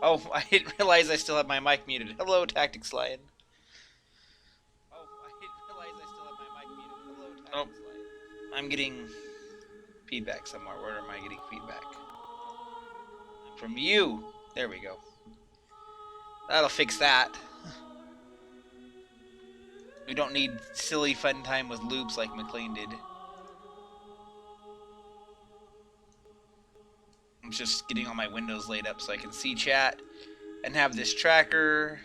Oh, I didn't realize I still have my mic muted. Hello, Tactics Lion. Oh, I didn't realize I still have my mic muted. Hello, Tactics Lion. I'm getting feedback somewhere. Where am I getting feedback? From you. There we go. That'll fix that. We don't need silly fun time with loops like McLean did. I'm just getting all my windows laid up so I can see chat and have this tracker.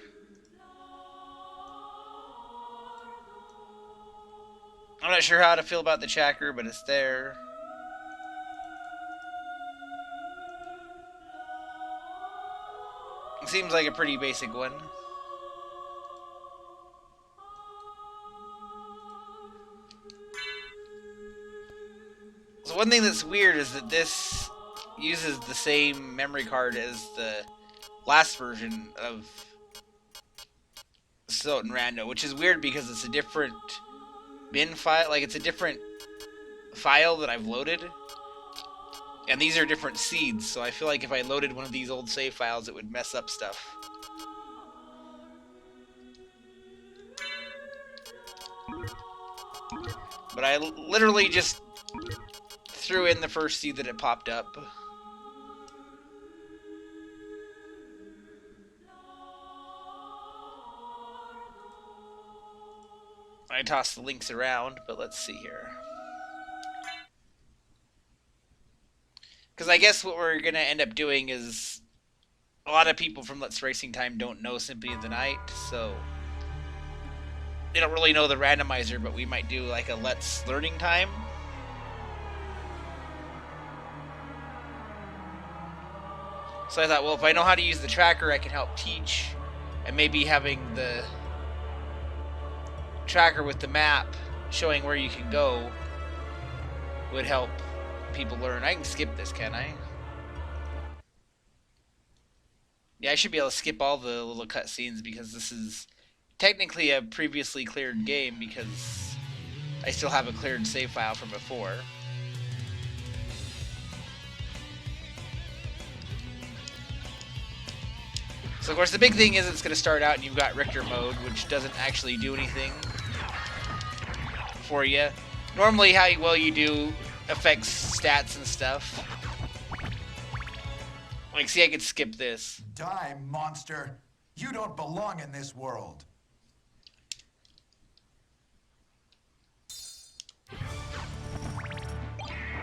I'm not sure how to feel about the tracker, but it's there. It seems like a pretty basic one. So one thing that's weird is that this uses the same memory card as the last version of SOTN Rando, which is weird because it's a different bin file, like it's a different file that I've loaded, and these are different seeds, so I feel like if I loaded one of these old save files it would mess up stuff. But I literally just threw in the first seed that it popped up. I tossed the links around, but let's see here. Because I guess what we're going to end up doing is a lot of people from Let's Racing Time don't know Symphony of the Night, so they don't really know the randomizer, but we might do like a Let's Learning Time. So I thought, well, if I know how to use the tracker, I can help teach, and maybe having the tracker with the map showing where you can go would help people learn. I can skip this, can I? Yeah, I should be able to skip all the little cutscenes because this is technically a previously cleared game because I still have a cleared save file from before. So of course the big thing is it's going to start out and you've got Richter mode, which doesn't actually do anything for you. Normally how well you do affects stats and stuff. Like, see, I could skip this. Die, monster. You don't belong in this world.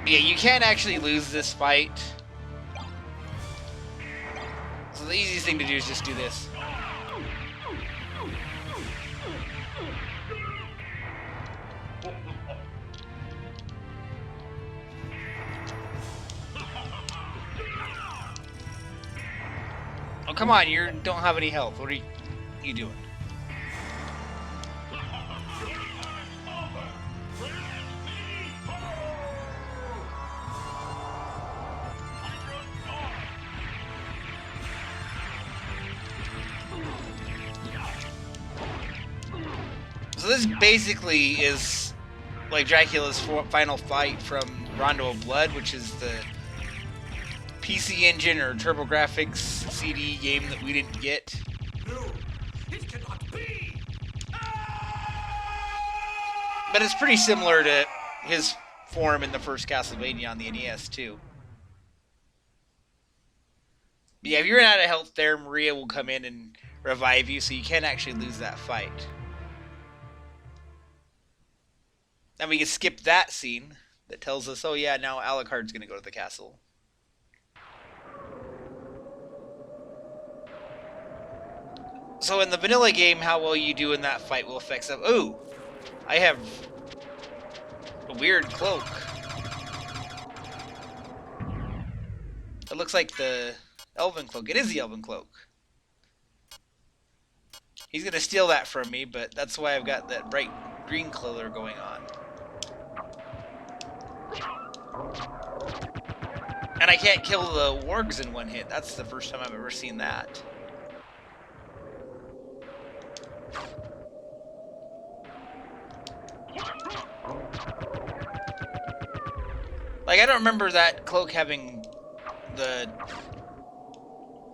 Yeah, you can't actually lose this fight. So the easiest thing to do is just do this. Oh, come on, you don't have any health. What are you doing? So this basically is like Dracula's final fight from Rondo of Blood, which is the PC Engine or TurboGrafx CD game that we didn't get. No, it cannot be. But it's pretty similar to his form in the first Castlevania on the NES too. But yeah, if you're out of health there, Maria will come in and revive you, so you can actually lose that fight. Then we can skip that scene that tells us, oh yeah, now Alucard's going to go to the castle. So in the vanilla game, how well you do in that fight will affect stuff. Ooh! I have a weird cloak. It looks like the elven cloak. It is the elven cloak. He's going to steal that from me, but that's why I've got that bright green color going on. And I can't kill the wargs in one hit. That's the first time I've ever seen that. Like, I don't remember that cloak having the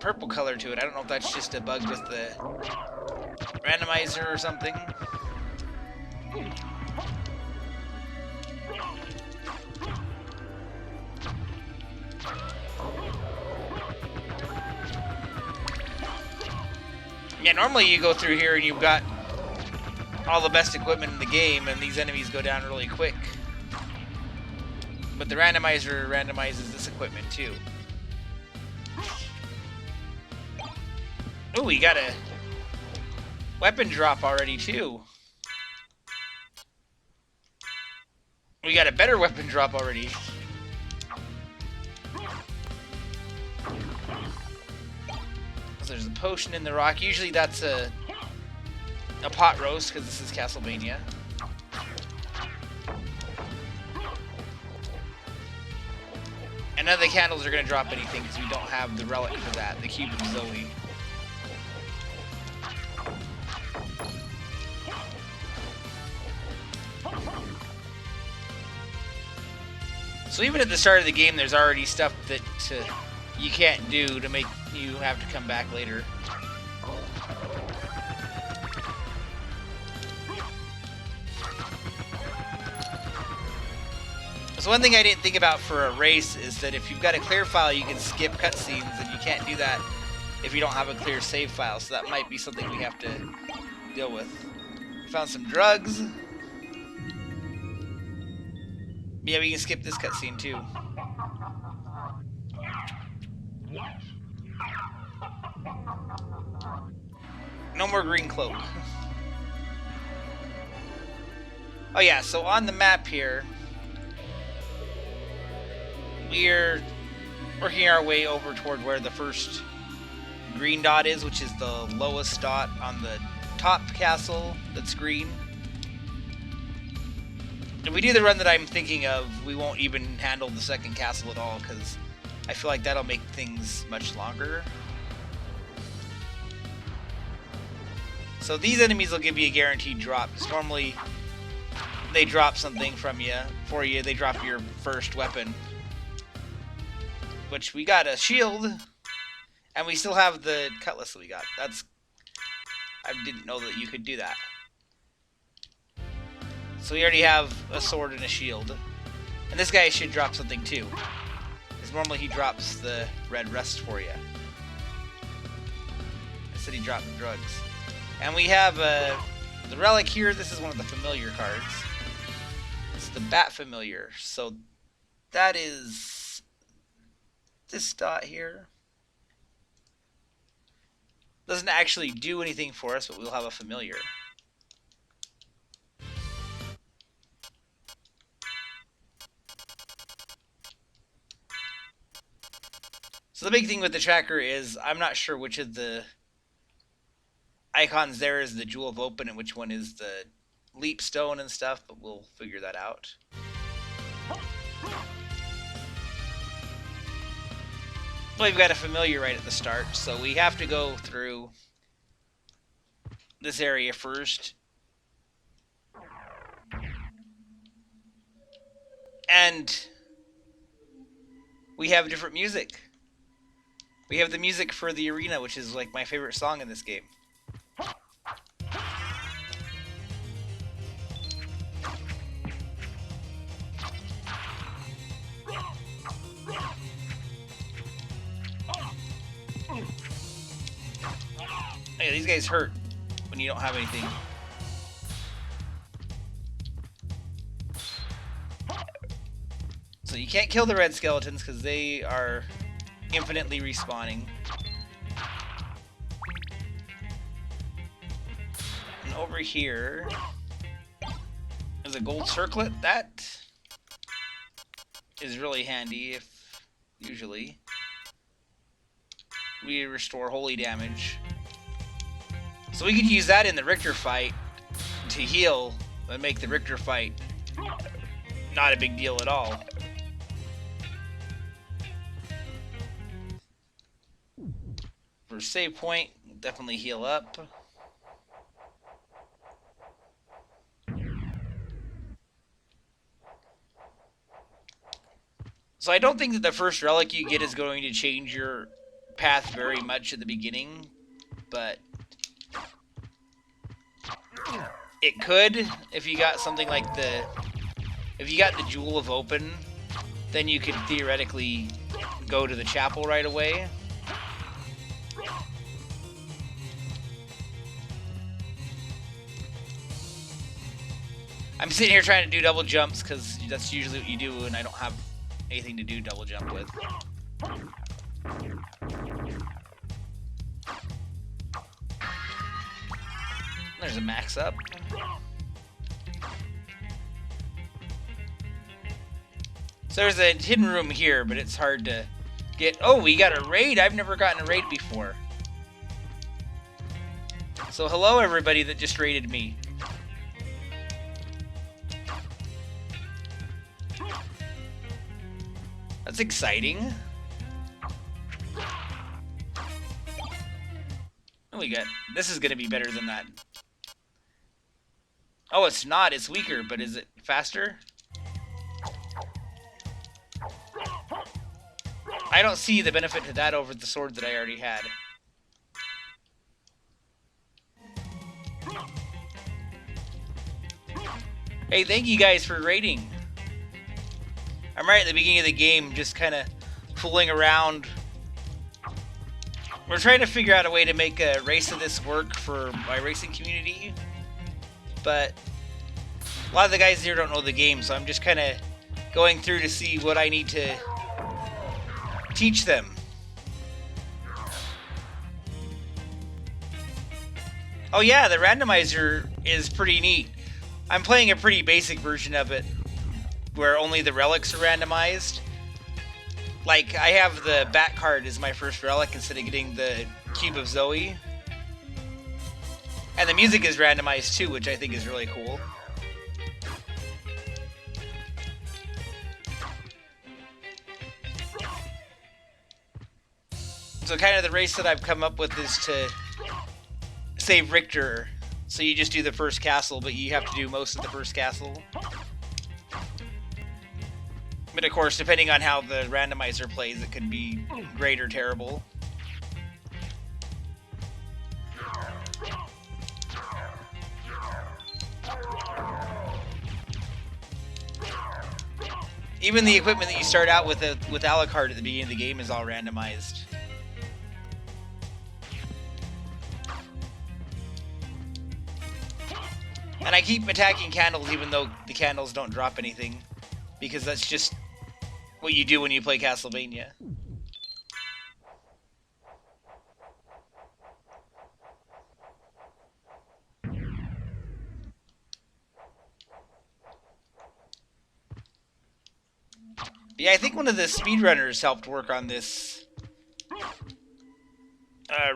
purple color to it. I don't know if that's just a bug with the randomizer or something. Yeah, normally you go through here and you've got all the best equipment in the game, and these enemies go down really quick. But the randomizer randomizes this equipment too. Oh, we got a weapon drop already too. We got a better weapon drop already. So there's a potion in the rock. Usually that's a pot roast because this is Castlevania. And none of the candles are going to drop anything because we don't have the relic for that, the Cube of Zoe. So even at the start of the game, there's already stuff that you can't do to make you have to come back later. So one thing I didn't think about for a race is that if you've got a clear file, you can skip cutscenes, and you can't do that if you don't have a clear save file. So that might be something we have to deal with. We found some drugs. Yeah, we can skip this cutscene too. No more green cloak. Oh yeah, so on the map here, we're working our way over toward where the first green dot is, which is the lowest dot on the top castle that's green. If we do the run that I'm thinking of, we won't even handle the second castle at all, because I feel like that'll make things much longer. So these enemies will give you a guaranteed drop. Because normally they drop something from you, for you. They drop your first weapon. Which we got a shield, and we still have the cutlass that we got. I didn't know that you could do that. So we already have a sword and a shield. And this guy should drop something too. Because normally he drops the red rest for you. Instead he dropped drugs. And we have the relic here. This is one of the familiar cards. It's the Bat Familiar. So that is this dot here. Doesn't actually do anything for us, but we'll have a familiar. So the big thing with the tracker is I'm not sure which of the icons there is the Jewel of Open and which one is the Leap Stone and stuff, but we'll figure that out. Well, we've got a familiar right at the start, so we have to go through this area first. And we have different music. We have the music for the arena, which is like my favorite song in this game. Hey, these guys hurt when you don't have anything. So you can't kill the red skeletons because they are infinitely respawning. And over here is a gold circlet. That is really handy if usually we restore holy damage. So we could use that in the Richter fight to heal and make the Richter fight not a big deal at all. For save point, definitely heal up. So I don't think that the first relic you get is going to change your path very much at the beginning, but it could if you got something like if you got the Jewel of Open, then you could theoretically go to the chapel right away. I'm sitting here trying to do double jumps because that's usually what you do when I don't have anything to do double jump with. There's a max up. So there's a hidden room here, but it's hard to get. Oh, we got a raid. I've never gotten a raid before. So hello everybody that just raided me. That's exciting. Oh, we got. This is gonna be better than that. Oh, it's not. It's weaker, but is it faster? I don't see the benefit to that over the sword that I already had. Hey, thank you guys for raiding. I'm right at the beginning of the game, just kind of fooling around. We're trying to figure out a way to make a race of this work for my racing community, but a lot of the guys here don't know the game, so I'm just kind of going through to see what I need to teach them. Oh yeah, the randomizer is pretty neat. I'm playing a pretty basic version of it, where only the relics are randomized. Like, I have the back card as my first relic instead of getting the Cube of Zoe. And the music is randomized too, which I think is really cool. So kind of the race that I've come up with is to save Richter. So you just do the first castle, but you have to do most of the first castle. But of course, depending on how the randomizer plays, it could be great or terrible. Even the equipment that you start out with Alucard at the beginning of the game is all randomized. And I keep attacking candles even though the candles don't drop anything, because that's just what you do when you play Castlevania. Yeah, I think one of the speedrunners helped work on this.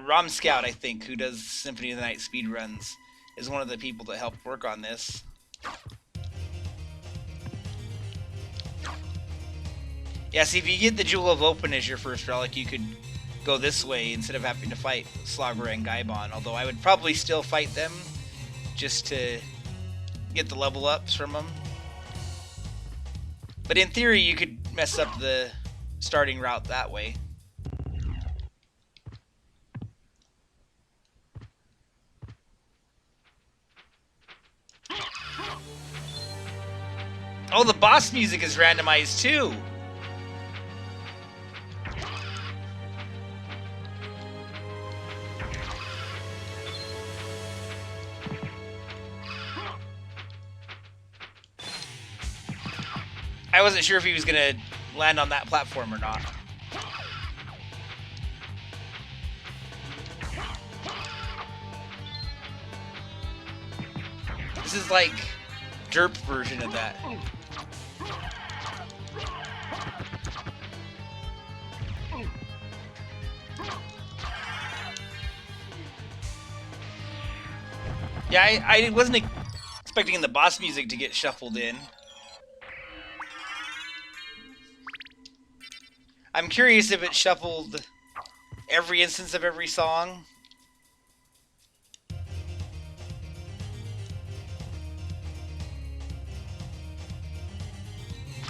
Rom Scout, I think, who does Symphony of the Night speedruns, is one of the people that helped work on this. Yeah, see, if you get the Jewel of Open as your first relic, you could go this way instead of having to fight Slogger and Gaibon, although I would probably still fight them just to get the level ups from them. But in theory, you could mess up the starting route that way. Oh, the boss music is randomized too! I wasn't sure if he was gonna land on that platform or not. This is like derp version of that. Yeah, I wasn't expecting the boss music to get shuffled in. I'm curious if it shuffled every instance of every song.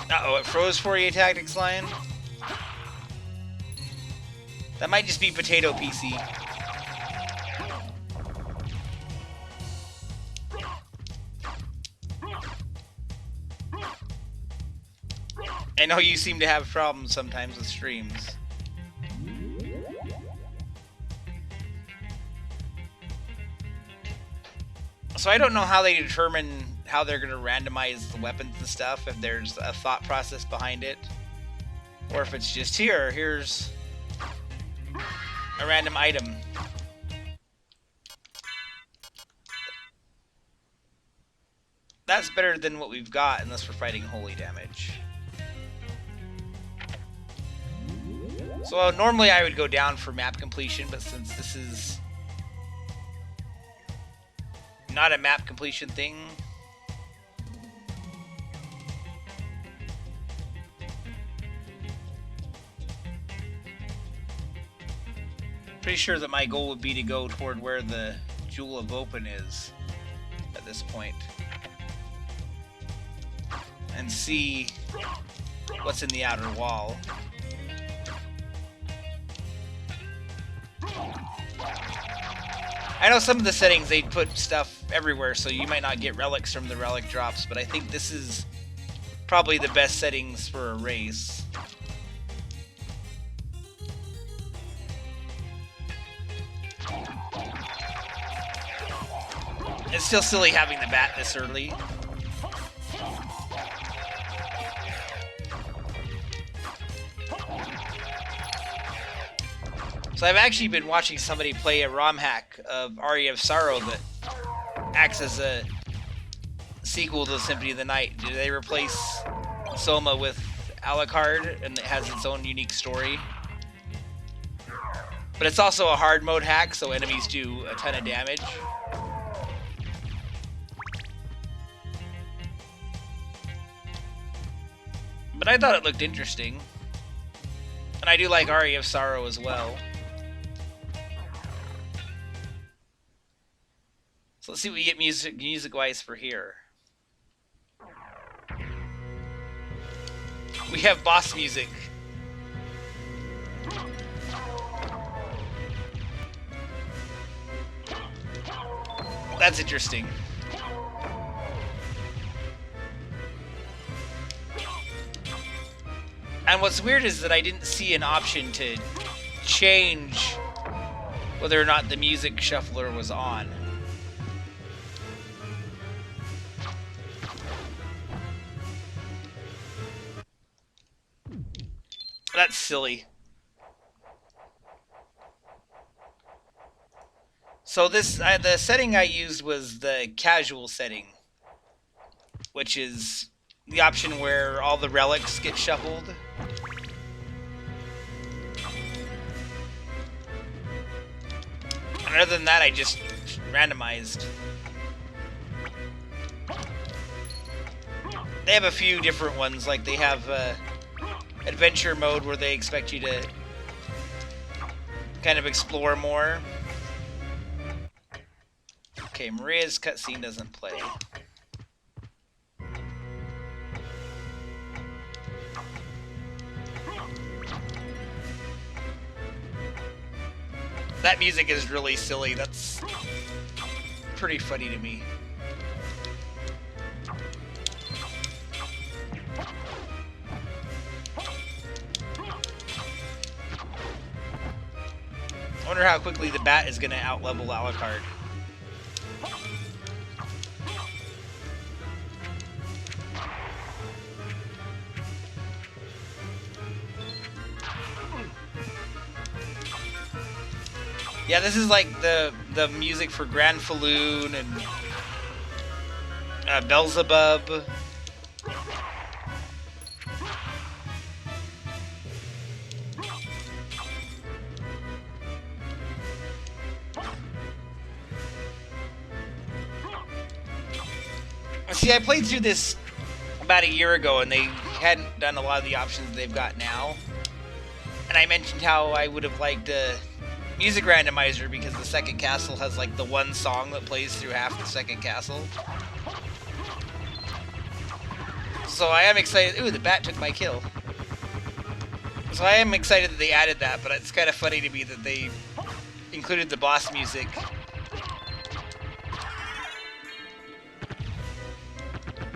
Uh-oh, it froze Fourier Tactics Lion. That might just be Potato PC. I know you seem to have problems sometimes with streams. So I don't know how they determine how they're going to randomize the weapons and stuff, if there's a thought process behind it. Or if it's just here's a random item. That's better than what we've got, unless we're fighting holy damage. So normally I would go down for map completion, but since this is not a map completion thing, pretty sure that my goal would be to go toward where the Jewel of Open is at this point and see what's in the outer wall. I know some of the settings they put stuff everywhere, so you might not get relics from the relic drops, but I think this is probably the best settings for a race. It's still silly having the bat this early. So I've actually been watching somebody play a ROM hack of Aria of Sorrow that acts as a sequel to Symphony of the Night. Did they replace Soma with Alucard, and it has its own unique story? But it's also a hard mode hack, so enemies do a ton of damage. But I thought it looked interesting. And I do like Aria of Sorrow as well. So let's see what we get music-wise for here. We have boss music. That's interesting. And what's weird is that I didn't see an option to change whether or not the music shuffler was on. That's silly. So this, the setting I used was the casual setting, which is the option where all the relics get shuffled. And other than that, I just randomized. They have a few different ones, like they have adventure mode where they expect you to kind of explore more. Okay, Maria's cutscene doesn't play. That music is really silly. That's pretty funny to me. I wonder how quickly the bat is going to outlevel Alucard. Yeah, this is like the music for Grand Falloon and Beelzebub. See, I played through this about a year ago, and they hadn't done a lot of the options they've got now. And I mentioned how I would have liked a music randomizer because the second castle has like the one song that plays through half the second castle. So I am excited. Ooh, the bat took my kill. So I am excited that they added that, but it's kind of funny to me that they included the boss music.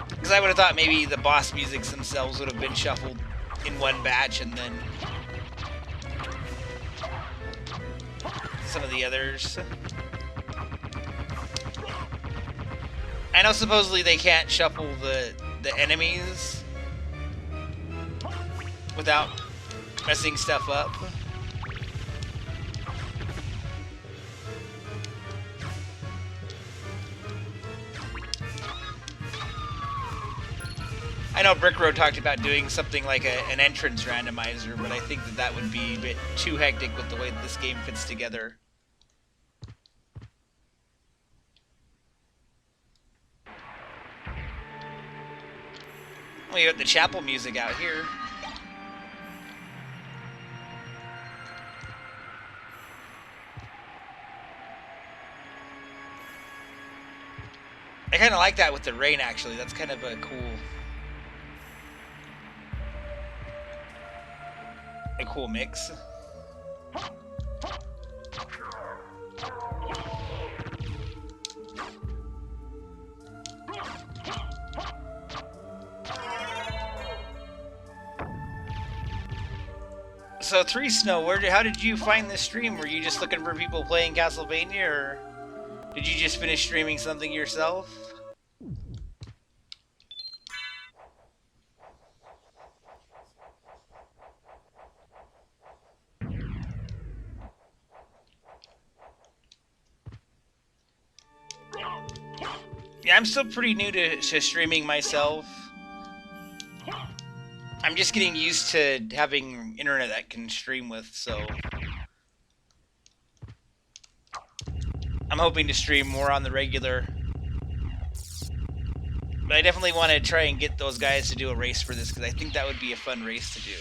Because I would have thought maybe the boss musics themselves would have been shuffled in one batch and then some of the others. I know supposedly they can't shuffle the enemies without messing stuff up. I know Brick Road talked about doing something like an entrance randomizer, but I think that that would be a bit too hectic with the way that this game fits together. We got the chapel music out here. I kind of like that with the rain, actually. That's kind of a cool mix. So 3 Snow, how did you find this stream? Were you just looking for people playing Castlevania, or did you just finish streaming something yourself? Yeah, I'm still pretty new to streaming myself. I'm just getting used to having internet that can stream with, so I'm hoping to stream more on the regular. But I definitely want to try and get those guys to do a race for this, because I think that would be a fun race to do.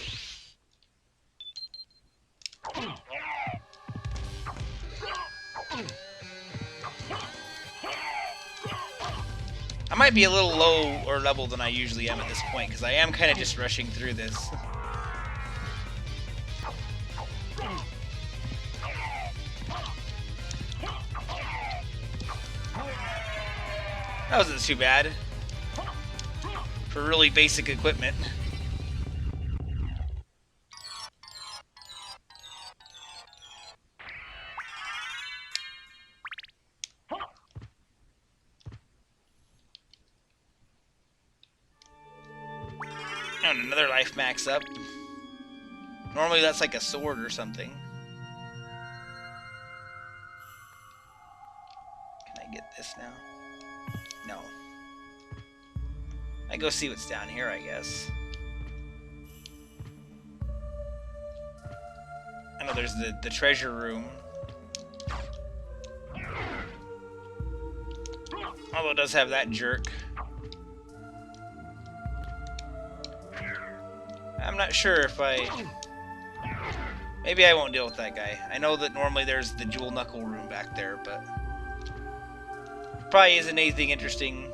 I might be a little low or level than I usually am at this point, because I am kind of just rushing through this. That wasn't too bad for really basic equipment. And another life max up. Normally that's like a sword or something. Can I get this now? No. I go see what's down here, I guess. I know there's the treasure room. Although it does have that jerk. I'm not sure if maybe I won't deal with that guy. I know that normally there's the jewel knuckle room back there, but probably isn't anything interesting.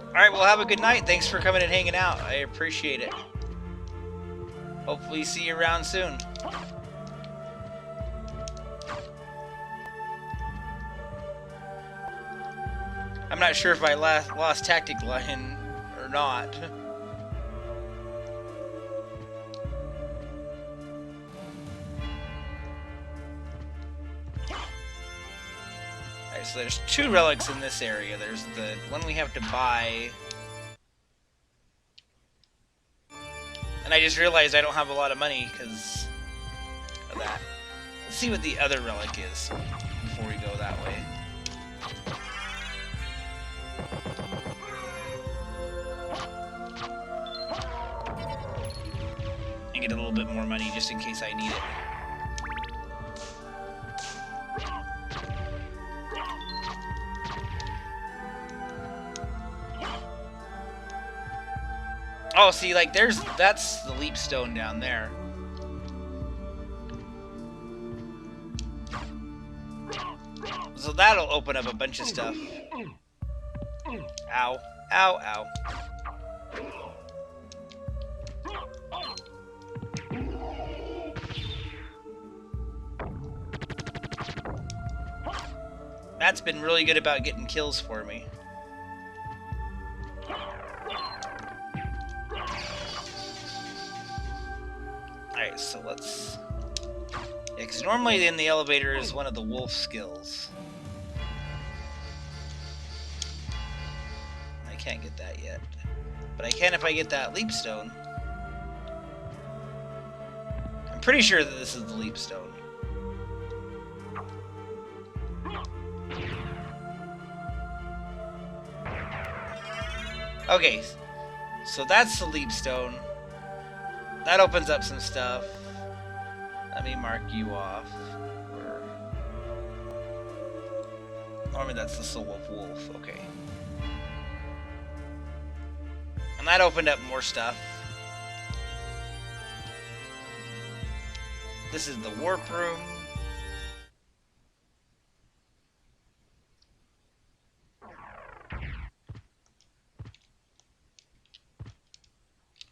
Alright, well, have a good night. Thanks for coming and hanging out. I appreciate it. Hopefully see you around soon. I'm not sure if I lost tactic line or not. Alright, so there's 2 relics in this area. There's the one we have to buy. And I just realized I don't have a lot of money because of that. Let's see what the other relic is before we go that way. And get a little bit more money just in case I need it. Oh, see, like, that's the leap stone down there. So that'll open up a bunch of stuff. Ow. Ow, ow. That's been really good about getting kills for me. Alright, so let's... Yeah, because normally in the elevator is one of the wolf skills. I can't get that yet. But I can if I get that leap stone. I'm pretty sure that this is the leap stone. Okay, so that's the leap stone. That opens up some stuff. Let me mark you off. Normally that's the soul of wolf. Okay. And that opened up more stuff. This is the warp room.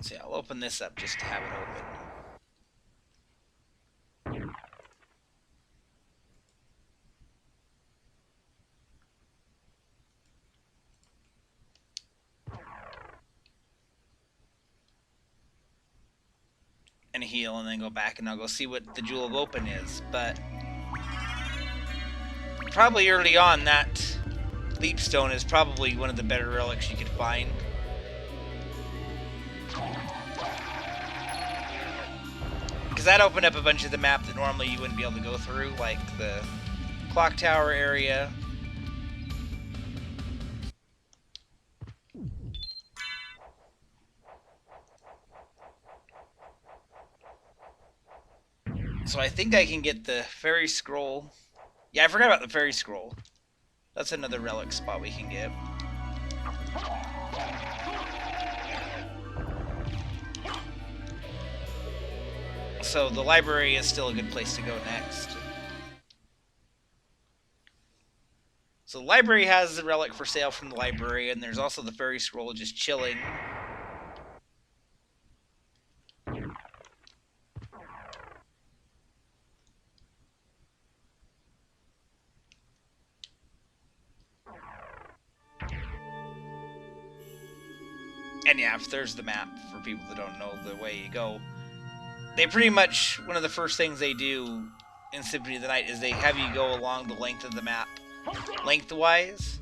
So yeah, I'll open this up just to have it open. And heal, and then go back, and I'll go see what the Jewel of Open is. But probably early on, that leap stone is probably one of the better relics you could find. Because that opened up a bunch of the map that normally you wouldn't be able to go through, like the clock tower area. So I think I can get the Ferry Scroll. Yeah, I forgot about the Ferry Scroll. That's another relic spot we can get. So the library is still a good place to go next. So the library has the relic for sale from the library, and there's also the Ferry Scroll just chilling. And yeah, if there's the map for people that don't know the way you go. They pretty much, one of the first things they do in Symphony of the Night is they have you go along the length of the map, lengthwise.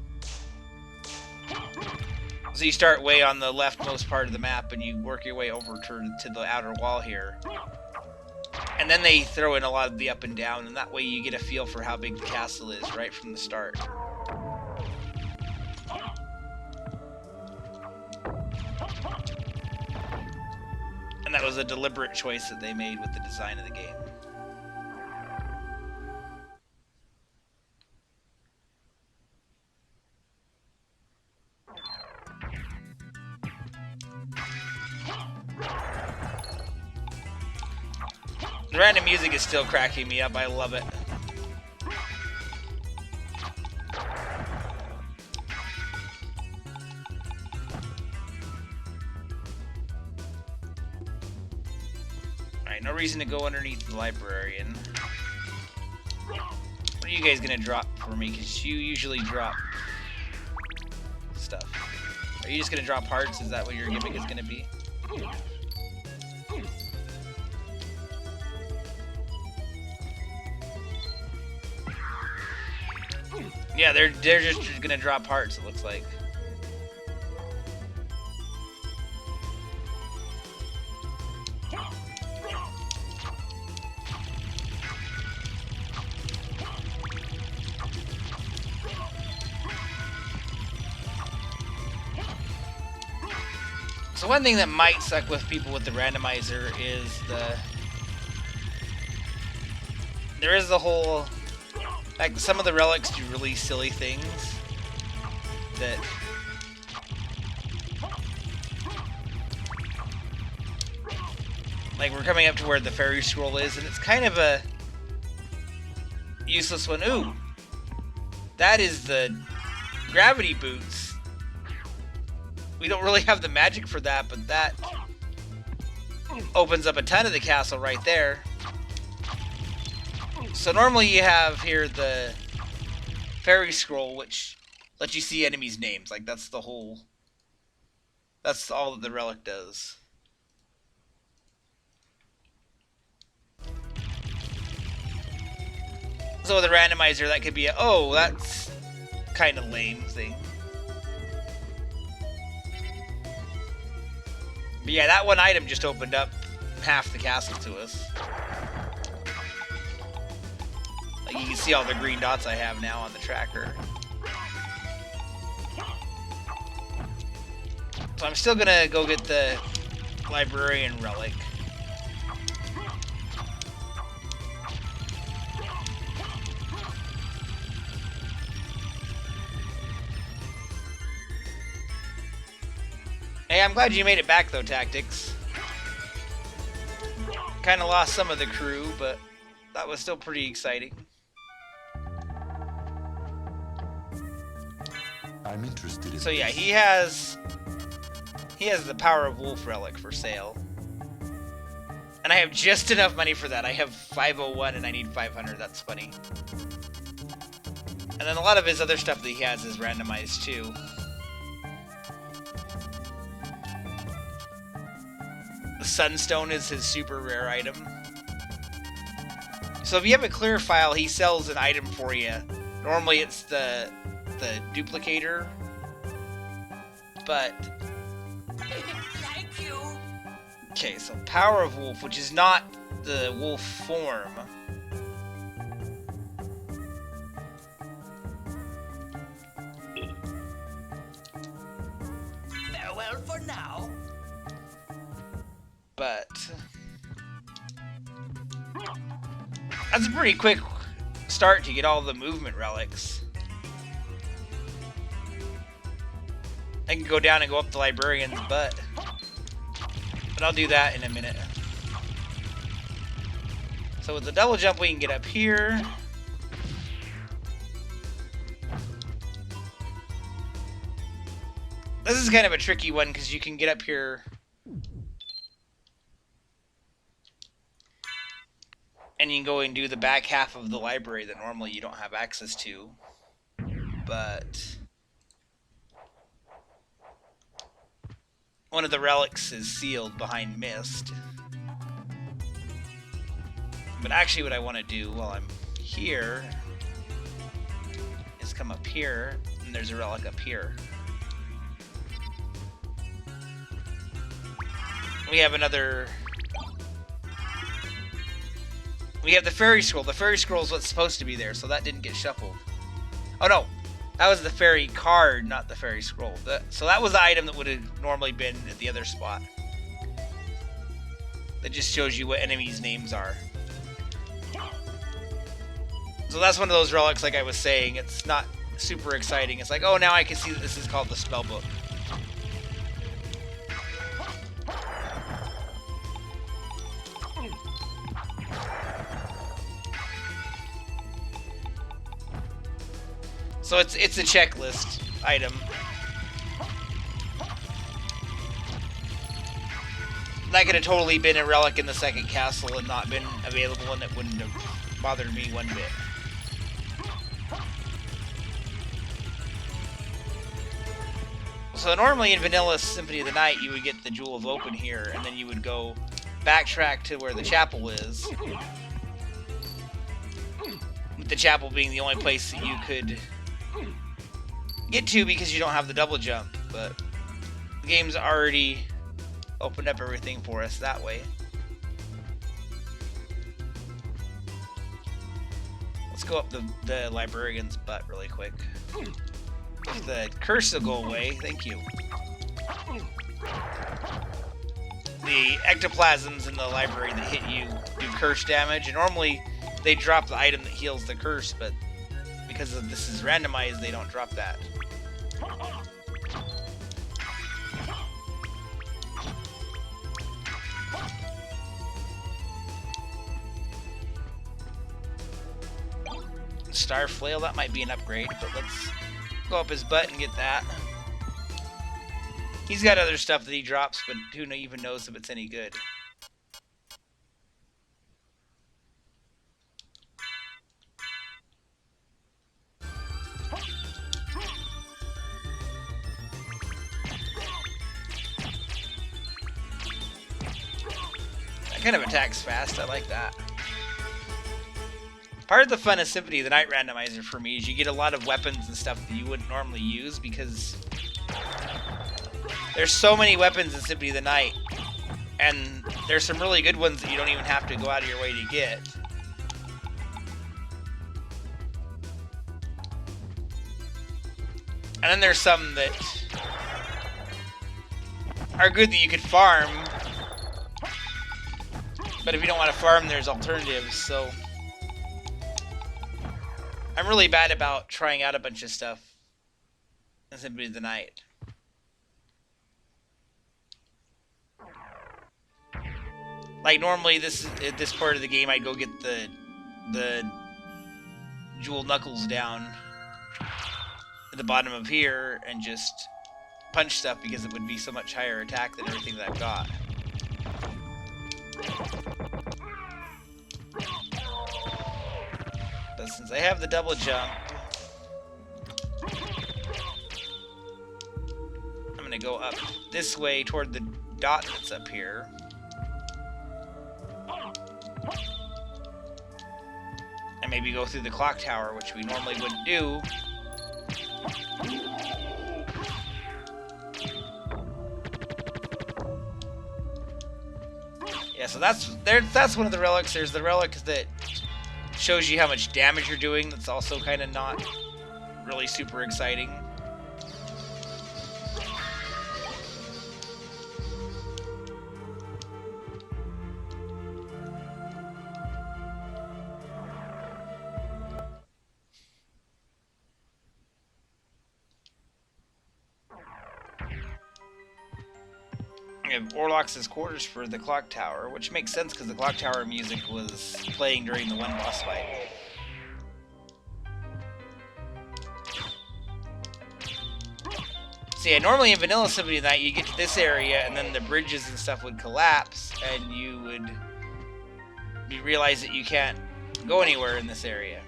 So you start way on the leftmost part of the map and you work your way over to the outer wall here. And then they throw in a lot of the up and down, and that way you get a feel for how big the castle is right from the start. And that was a deliberate choice that they made with the design of the game. The random music is still cracking me up. I love it. No reason to go underneath the librarian. What are you guys gonna drop for me? Because you usually drop stuff. Are you just gonna drop hearts? Is that what your gimmick is gonna be? Yeah, they're just gonna drop hearts, it looks like. So one thing that might suck with people with the randomizer is there is the whole, like, some of the relics do really silly things that like we're coming up to where the Ferry Scroll is, and it's kind of a useless one. Ooh, That is the gravity boots. We don't really have the magic for that, but that opens up a ton of the castle right there. So normally you have here the Ferry Scroll, which lets you see enemies' names. Like, that's the whole... That's all that the relic does. So with a randomizer, that could be a, oh, that's kind of lame thing. But yeah, that one item just opened up half the castle to us. Like, you can see all the green dots I have now on the tracker. So I'm still gonna go get the librarian relic. Hey, I'm glad you made it back though, Tactics. Kinda lost some of the crew, but that was still pretty exciting. I'm interested in So yeah, he has the Power of Wolf relic for sale. And I have just enough money for that. I have 501 and I need 500. That's funny. And then a lot of his other stuff that he has is randomized too. The Sunstone is his super rare item. So if you have a clear file, he sells an item for you. Normally it's the duplicator. But Thank you. okay, so Power of Wolf, which is not the wolf form. Farewell for now. But that's a pretty quick start to get all the movement relics. I can go down and go up the librarian's butt. But I'll do that in a minute. So with the double jump we can get up here. This is kind of a tricky one because you can get up here and you can go and do the back half of the library that normally you don't have access to. But one of the relics is sealed behind mist. But actually what I want to do while I'm here is come up here, and there's a relic up here. We have another... We have the Ferry Scroll. The Ferry Scroll is what's supposed to be there, so that didn't get shuffled. Oh no! That was the Ferry card, not the Ferry Scroll. So that was the item that would have normally been at the other spot. That just shows you what enemies' names are. So that's one of those relics, like I was saying. It's not super exciting. It's like, oh, now I can see that this is called the Spellbook. So it's a checklist item. That could have totally been a relic in the second castle and not been available, and it wouldn't have bothered me one bit. So normally in Vanilla Symphony of the Night, you would get the Jewel of Open here, and then you would go backtrack to where the chapel is. With the chapel being the only place that you could get to because you don't have the double jump, but the game's already opened up everything for us that way. Let's go up the librarian's butt really quick. If the curse will go away, thank you. The ectoplasms in the library that hit you do curse damage, and normally they drop the item that heals the curse, but because this is randomized, they don't drop that. Star Flail, that might be an upgrade, but let's go up his butt and get that. He's got other stuff that he drops, but who even knows if it's any good. That kind of attacks fast, I like that. Part of the fun of Symphony, the Night Randomizer for me, is you get a lot of weapons and stuff that you wouldn't normally use because there's so many weapons in Symphony of the Night, and there's some really good ones that you don't even have to go out of your way to get. And then there's some that are good that you could farm, but if you don't want to farm, there's alternatives, so I'm really bad about trying out a bunch of stuff in Symphony of the Night. Like normally, at this part of the game, I'd go get the jewel knuckles down at the bottom of here and just punch stuff because it would be so much higher attack than everything that I've got. But since I have the double jump, I'm gonna go up this way toward the dot that's up here. And maybe go through the clock tower, which we normally wouldn't do. Yeah, so that's one of the relics. There's the relic that shows you how much damage you're doing. That's also kind of not really super exciting. We have Orlox's quarters for the clock tower, which makes sense because the clock tower music was playing during the one boss fight. So yeah, normally in Vanilla Symphony of the Night, you get to this area and then the bridges and stuff would collapse and you realize that you can't go anywhere in this area.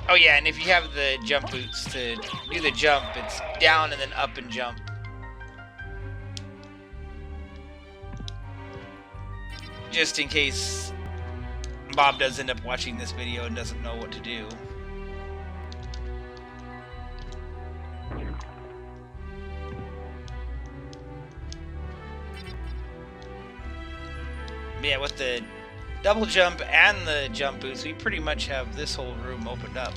Oh yeah, and if you have the jump boots to do the jump, it's down and then up and jump. Just in case Bob does end up watching this video and doesn't know what to do. But yeah, with the double jump and the jump boots, we pretty much have this whole room opened up.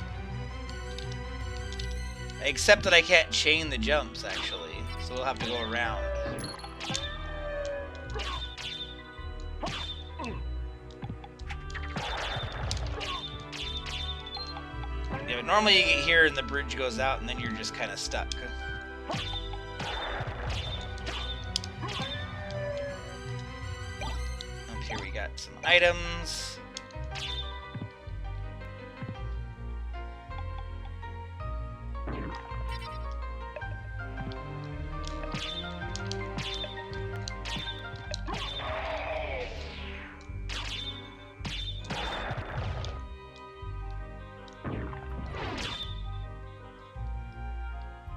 Except that I can't chain the jumps, actually, so we'll have to go around. Yeah, but normally you get here and the bridge goes out and then you're just kind of stuck. Up here we got some items.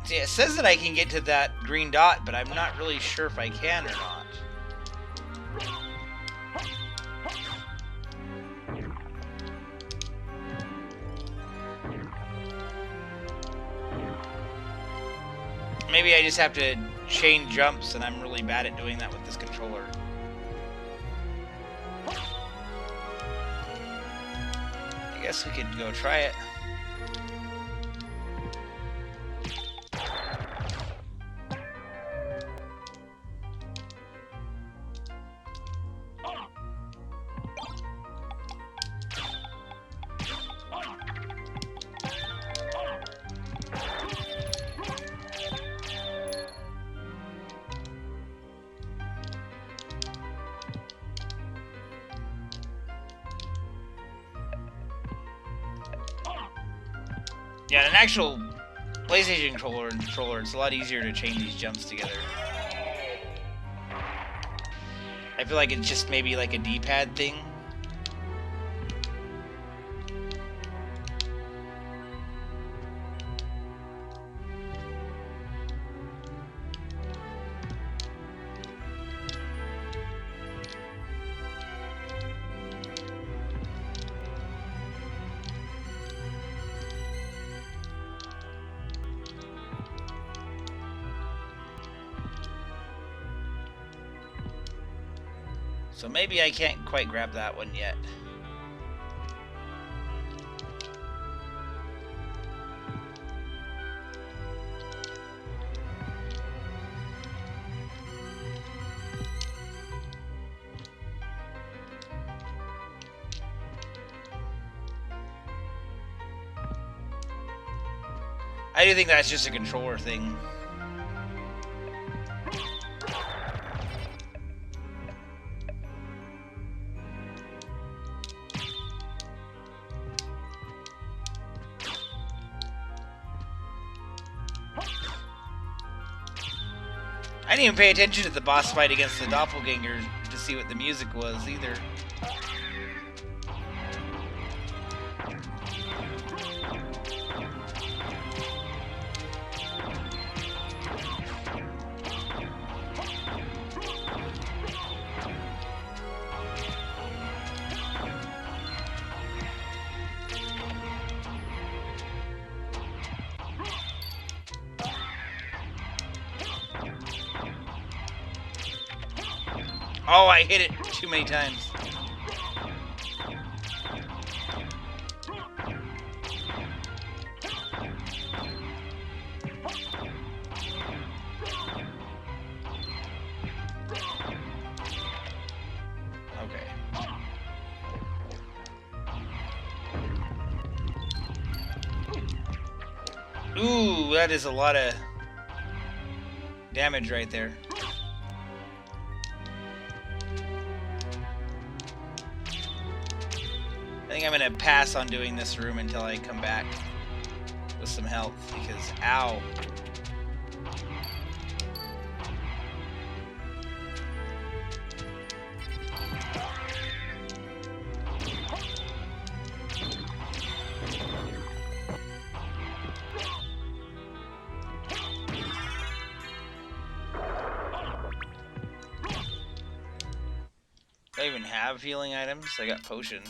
See, it says that I can get to that green dot, but I'm not really sure if I can or not. Maybe I just have to chain jumps, and I'm really bad at doing that with this controller. I guess we could go try it. Yeah, an actual PlayStation controller, it's a lot easier to chain these jumps together. I feel like it's just maybe like a D-pad thing. So maybe I can't quite grab that one yet. I do think that's just a controller thing. I didn't even pay attention to the boss fight against the doppelganger to see what the music was either. Oh, I hit it too many times. Okay. Ooh, that is a lot of damage right there. I think I'm gonna pass on doing this room until I come back with some health, because ow. Do I even have healing items? I got potion.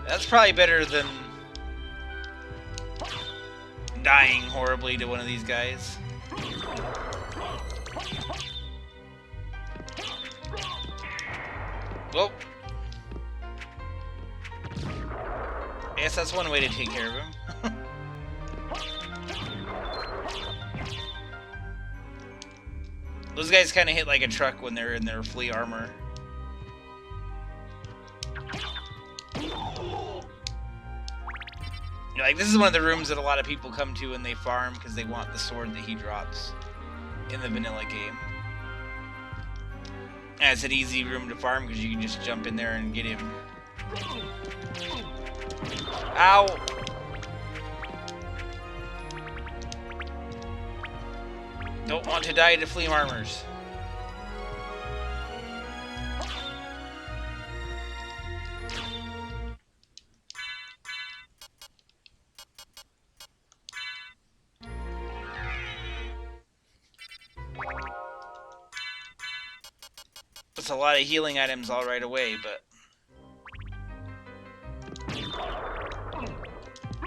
That's probably better than dying horribly to one of these guys. Well, I guess that's one way to take care of him. Those guys kind of hit like a truck when they're in their flea armor. Like, this is one of the rooms that a lot of people come to when they farm because they want the sword that he drops in the vanilla game. And it's an easy room to farm because you can just jump in there and get him. Ow! Don't want to die to flea armors. That's a lot of healing items all right away, but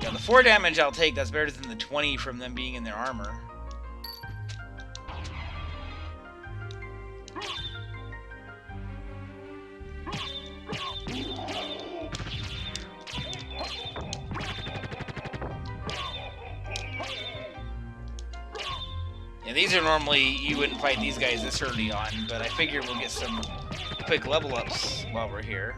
yeah, the 4 damage I'll take. That's better than the 20 from them being in their armor. These are normally, you wouldn't fight these guys this early on, but I figure we'll get some quick level ups while we're here.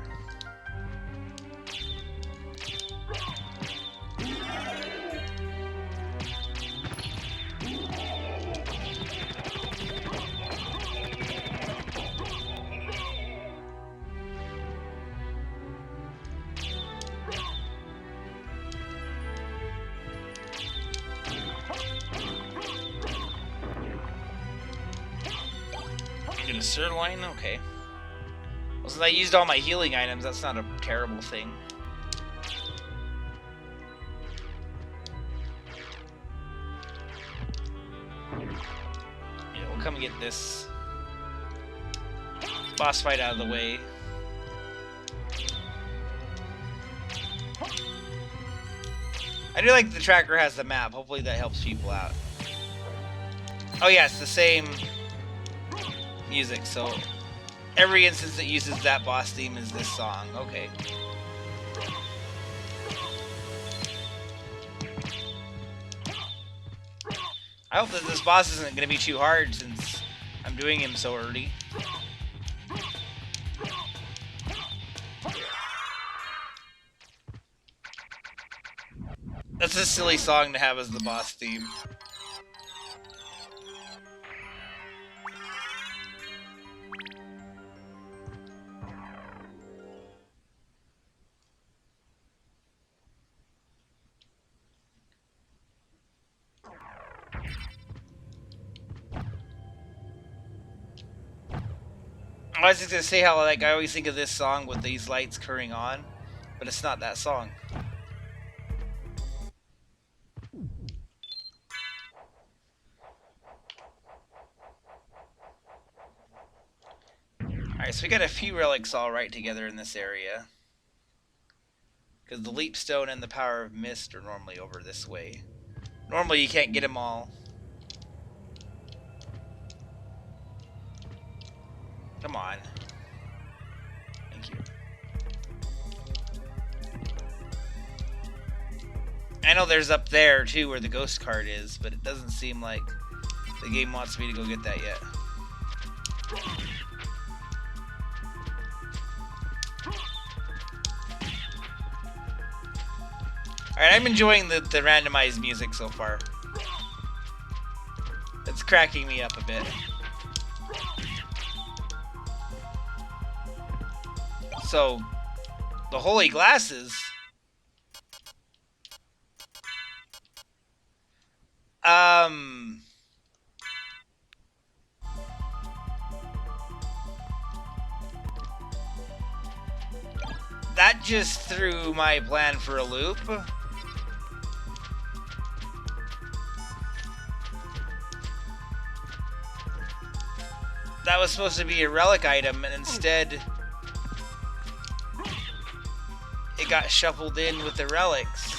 get a sirloin? Okay. Well, since I used all my healing items, that's not a terrible thing. Yeah, we'll come and get this boss fight out of the way. I do like the tracker has the map. Hopefully that helps people out. Oh yeah, it's the same music, so every instance that uses that boss theme is this song. Okay. I hope that this boss isn't going to be too hard since I'm doing him so early. That's a silly song to have as the boss theme. I was just gonna say how like I always think of this song with these lights curring on, but it's not that song. Alright, so we got a few relics all right together in this area. Because the Leap Stone and the Power of Mist are normally over this way. Normally you can't get them all. Come on. Thank you. I know there's up there too where the ghost card is, but it doesn't seem like the game wants me to go get that yet. Alright, I'm enjoying the randomized music so far. It's cracking me up a bit. So, the holy glasses. That just threw my plan for a loop. That was supposed to be a relic item, and instead it got shuffled in with the relics.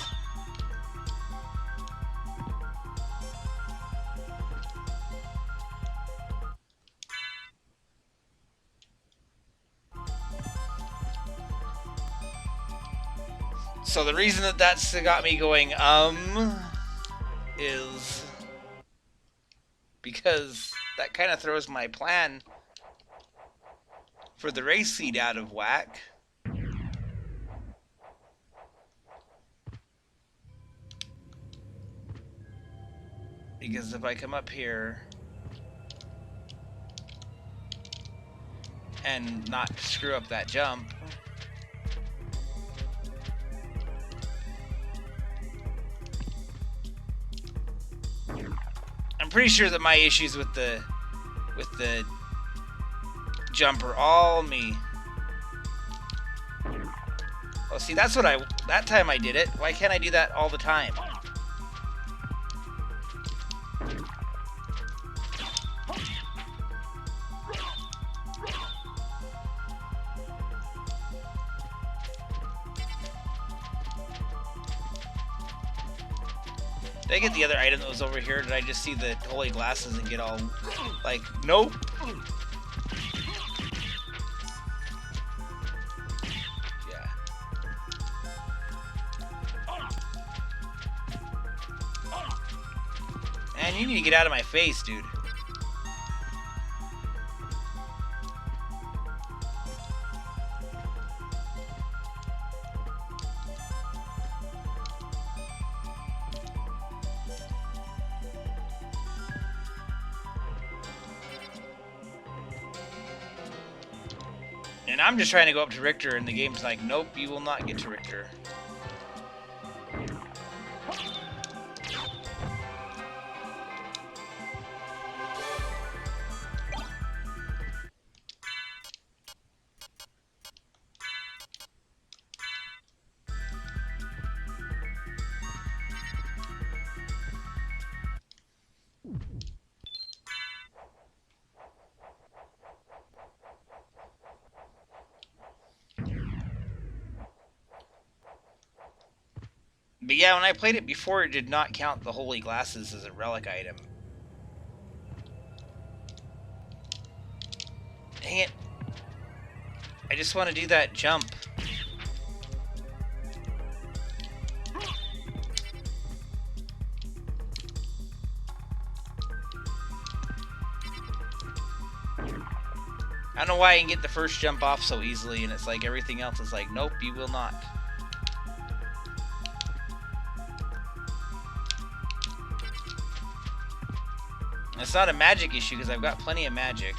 So the reason that that's got me going, is because that kind of throws my plan for the race seed out of whack. Because if I come up here and not screw up that jump, I'm pretty sure that my issues with the jump are all me. Well, see, that's what that time I did it. Why can't I do that all the time? Did I get the other item that was over here? Did I just see the holy glasses and get all like, nope? Yeah. Man, you need to get out of my face, dude. And I'm just trying to go up to Richter, and the game's like, nope, you will not get to Richter. But yeah, when I played it before, it did not count the holy glasses as a relic item. Dang it. I just want to do that jump. I don't know why I can get the first jump off so easily, and it's like everything else is like, nope, you will not. It's not a magic issue because I've got plenty of magic.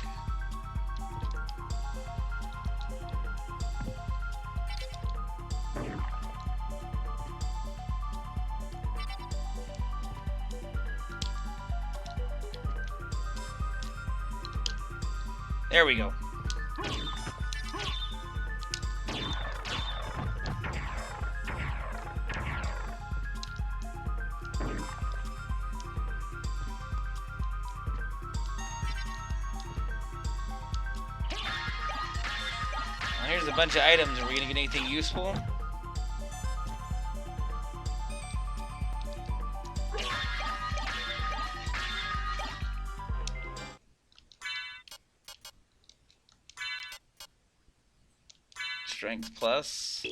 There we go. Here's a bunch of items. Are we gonna get anything useful? Strength plus.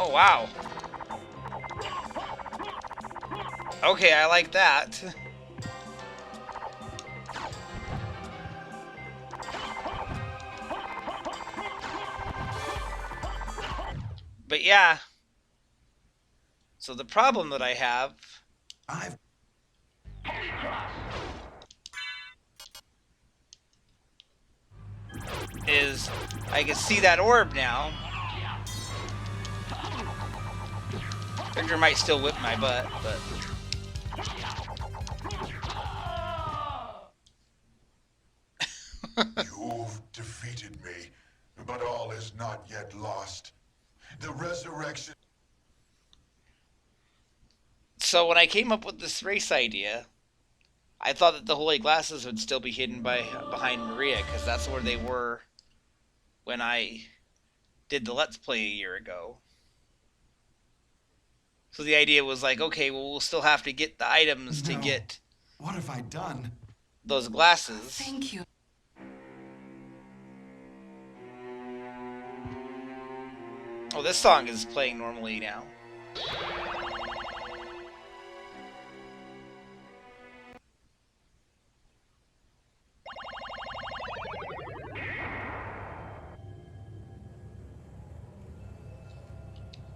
Oh, wow. Okay, I like that. But yeah. So the problem that I have is I can see that orb now. Victor might still whip my butt, but You've defeated me, but all is not yet lost. The resurrection... So when I came up with this race idea, I thought that the holy glasses would still be hidden behind Maria, because that's where they were when I did the Let's Play a year ago. So the idea was like, okay, well, we'll still have to get the items to get... What have I done? Those glasses. Thank you. Oh, this song is playing normally now.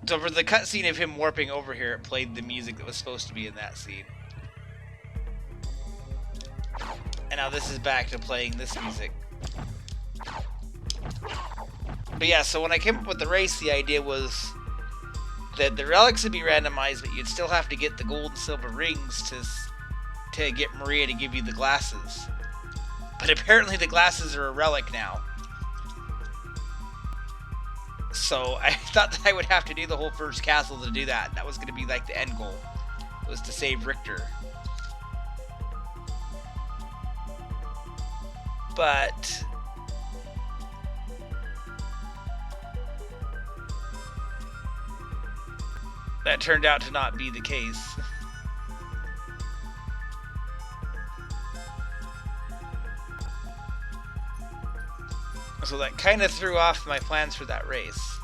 So for the cutscene of him warping over here, it played the music that was supposed to be in that scene. And now this is back to playing this music. But yeah, so when I came up with the race, the idea was that the relics would be randomized, but you'd still have to get the gold and silver rings to get Maria to give you the glasses. But apparently the glasses are a relic now. So I thought that I would have to do the whole first castle to do that. That was going to be like the end goal, was to save Richter. But that turned out to not be the case. So that kind of threw off my plans for that race.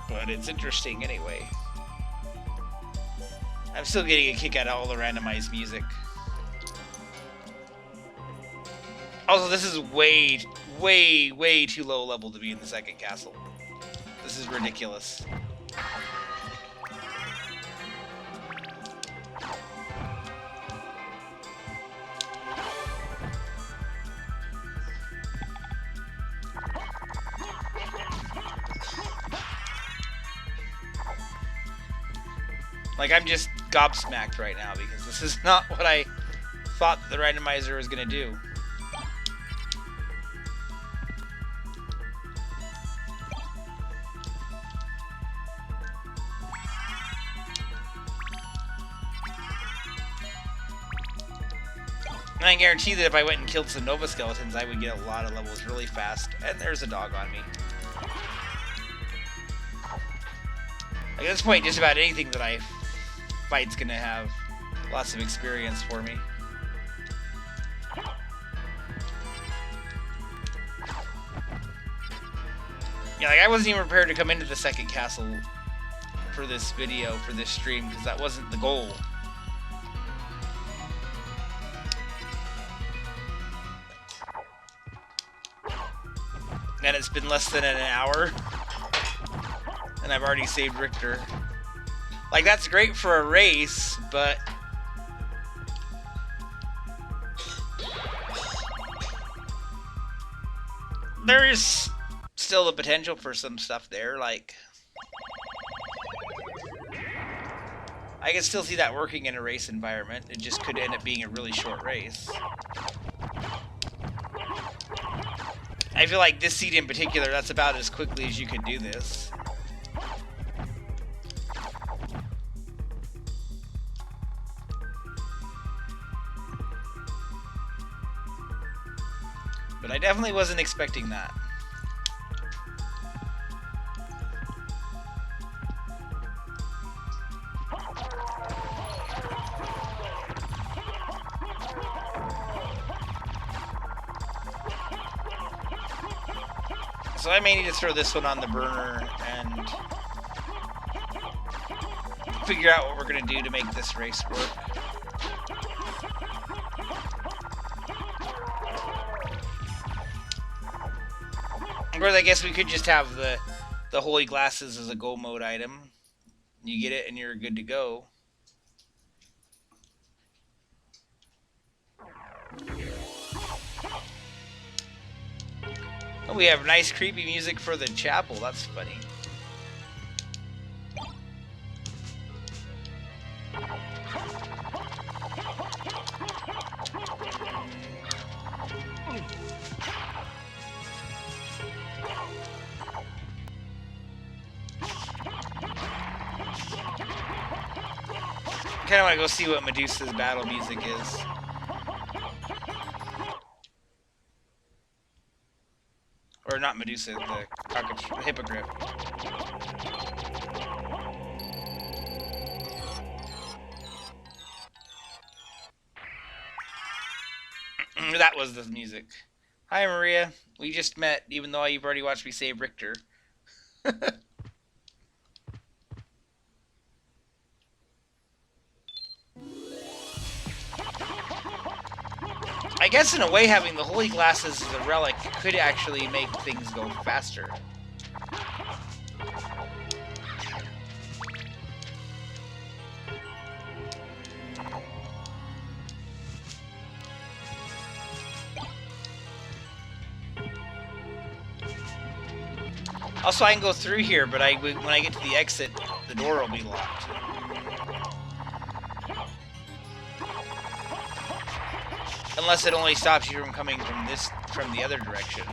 But it's interesting anyway. I'm still getting a kick out of all the randomized music. Also, this is way too low level to be in the second castle. This is ridiculous. Like, I'm just gobsmacked right now because this is not what I thought the randomizer was going to do. And I guarantee that if I went and killed some Nova Skeletons, I would get a lot of levels really fast. And there's a dog on me. Like, at this point, just about anything that I fight's gonna have lots of experience for me. Yeah, like, I wasn't even prepared to come into the second castle for this video, for this stream, because that wasn't the goal. And it's been less than an hour, and I've already saved Richter. Like, that's great for a race, but there is still the potential for some stuff there. Like, I can still see that working in a race environment. It just could end up being a really short race. I feel like this seed in particular, that's about as quickly as you could do this. But I definitely wasn't expecting that. So I may need to throw this one on the burner and figure out what we're going to do to make this race work. Of course, I guess we could just have the holy glasses as a go mode item. You get it and you're good to go. Oh, we have nice creepy music for the chapel. That's funny. I kind of want to go see what Medusa's battle music is. Or not Medusa, the hippogriff. That was the music. Hi, Maria. We just met, even though you've already watched me save Richter. I guess in a way, having the holy glasses as a relic could actually make things go faster. Also, I can go through here, but when I get to the exit, the door will be locked. Unless it only stops you from coming from the other direction.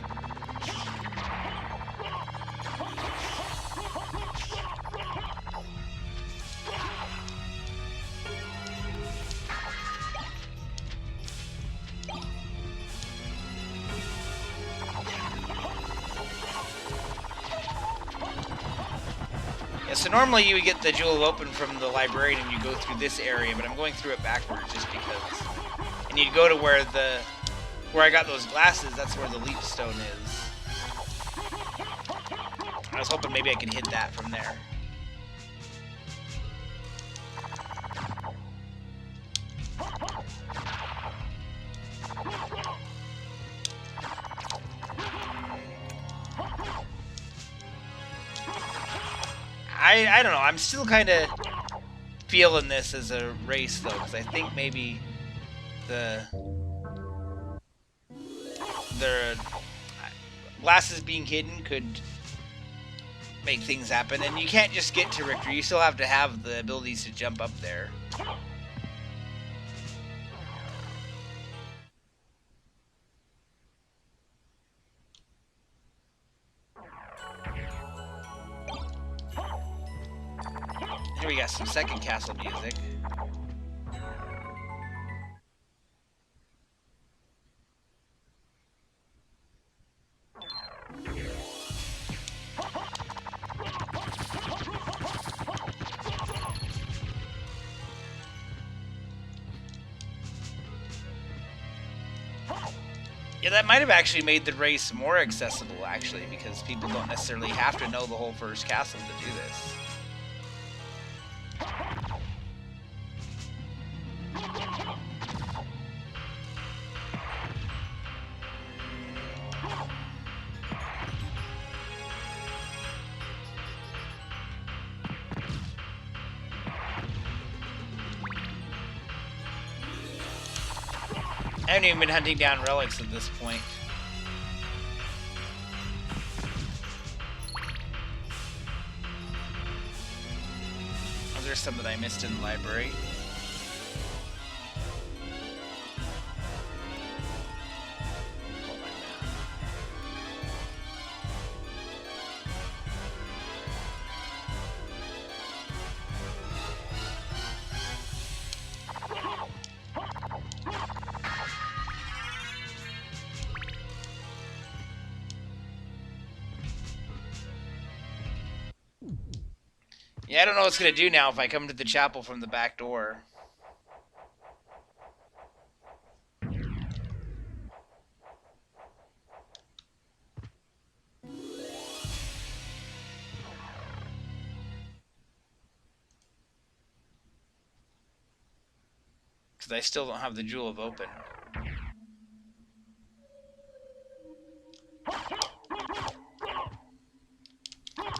Yeah, so normally you would get the Jewel of Open from the librarian and you go through this area, but I'm going through it backwards just because. And you'd go to where I got those glasses, that's where the leap stone is. I was hoping maybe I could hit that from there. I don't know, I'm still kind of feeling this as a race though, because I think maybe the glasses being hidden could make things happen, and you can't just get to Richter, you still have to have the abilities to jump up there. Here we got some second castle music. that might have actually made the race more accessible, actually, because people don't necessarily have to know the whole first castle to do this. I haven't even been hunting down relics at this point. Was there some that I missed in the library? Yeah, I don't know what it's going to do now if I come to the chapel from the back door. Because I still don't have the Jewel of Open.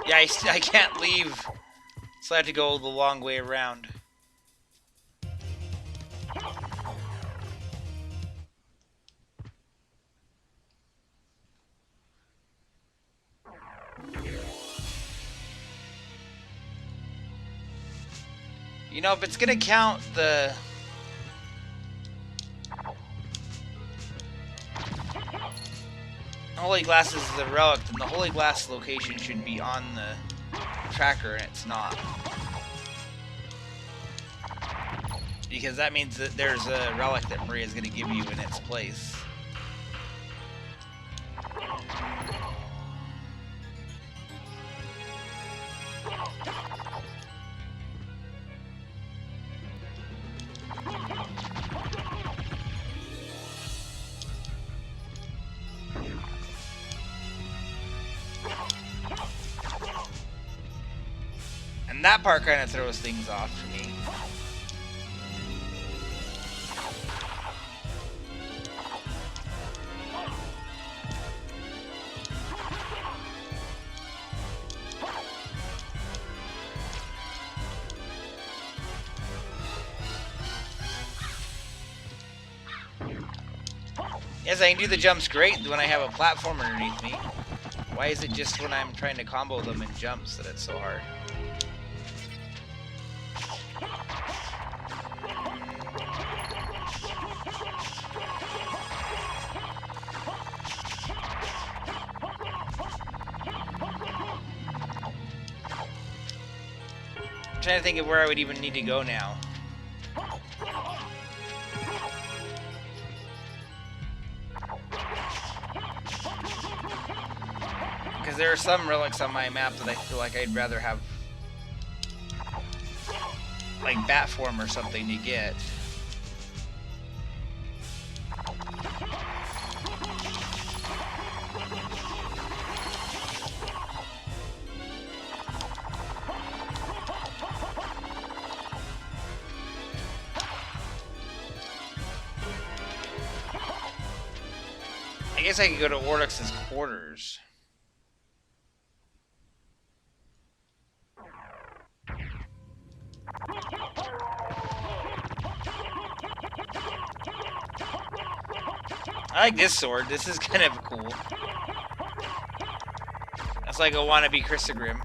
Yeah, I can't leave. So I have to go the long way around. You know, if it's gonna count the... Holy Glass is the relic, then the Holy Glass location should be on the tracker, and it's not. Because that means that there's a relic that Maria's going to give you in its place. And that part kind of throws things off for me. Yes, I can do the jumps great when I have a platform underneath me. Why is it just when I'm trying to combo them in jumps that it's so hard? I'm trying to think of where I would even need to go now. Because there are some relics on my map that I feel like I'd rather have, like bat form or something to get. I guess I could go to Orlox's quarters. I like this sword. This is kind of cool. That's like a wannabe Chrysogrim.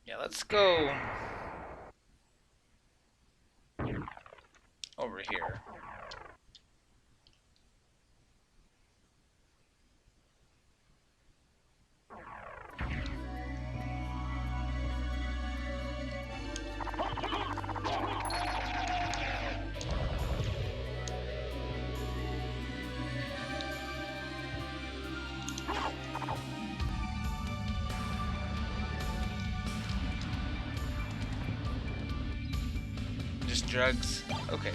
Yeah, let's go over here. drugs. Okay.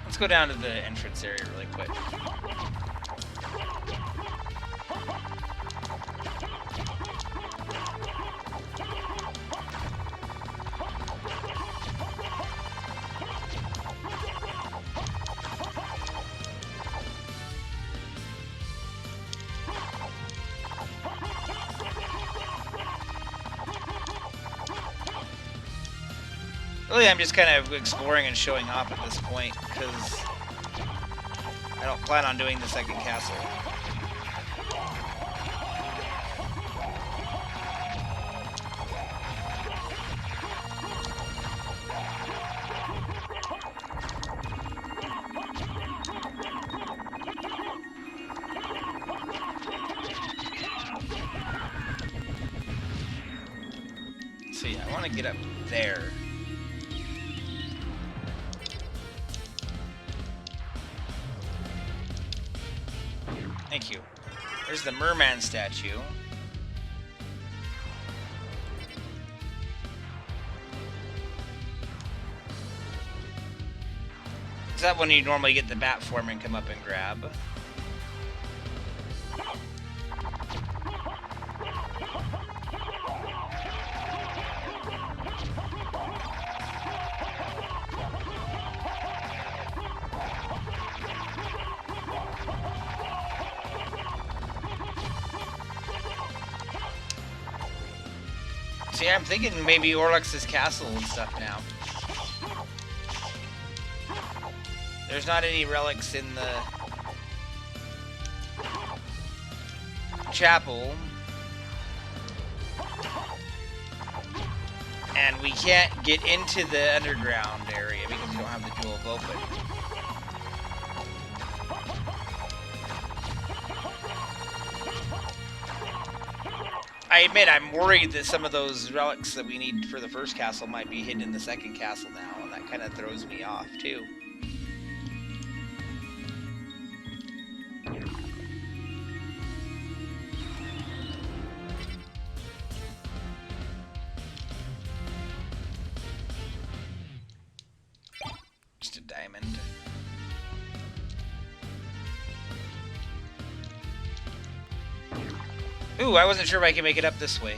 Let's go down to the entrance area really quick. Really, I'm just kind of exploring and showing off at this point, because I don't plan on doing the second castle. So yeah, I want to get up there. Thank you. There's the Merman Statue. Is that when you normally get the bat form and come up and grab? See, I'm thinking maybe Orlox's castle and stuff now. There's not any relics in the chapel. And we can't get into the underground area because we don't have the dual open. I admit, I'm worried that some of those relics that we need for the first castle might be hidden in the second castle now, and that kind of throws me off, too. Just a diamond. Ooh, I wasn't sure if I could make it up this way.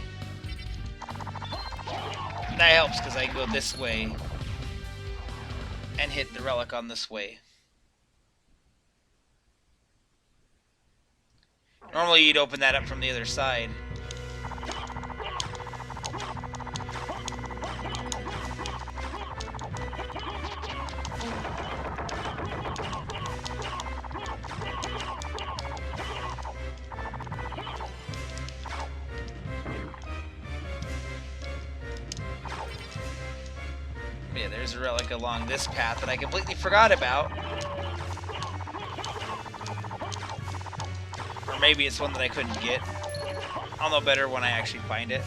That helps because I go this way and hit the relic on this way. Normally you'd open that up from the other side. Yeah, there's a relic along this path that I completely forgot about. Or maybe it's one that I couldn't get. I'll know better when I actually find it.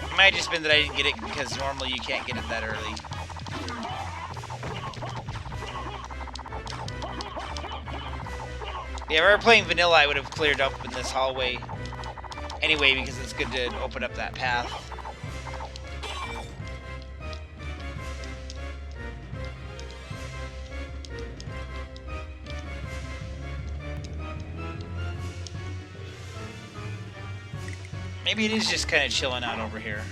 It might have just been that I didn't get it because normally you can't get it that early. Yeah, if I were playing vanilla, I would have cleared up in this hallway anyway, because it's good to open up that path. Maybe it is just kind of chilling out over here.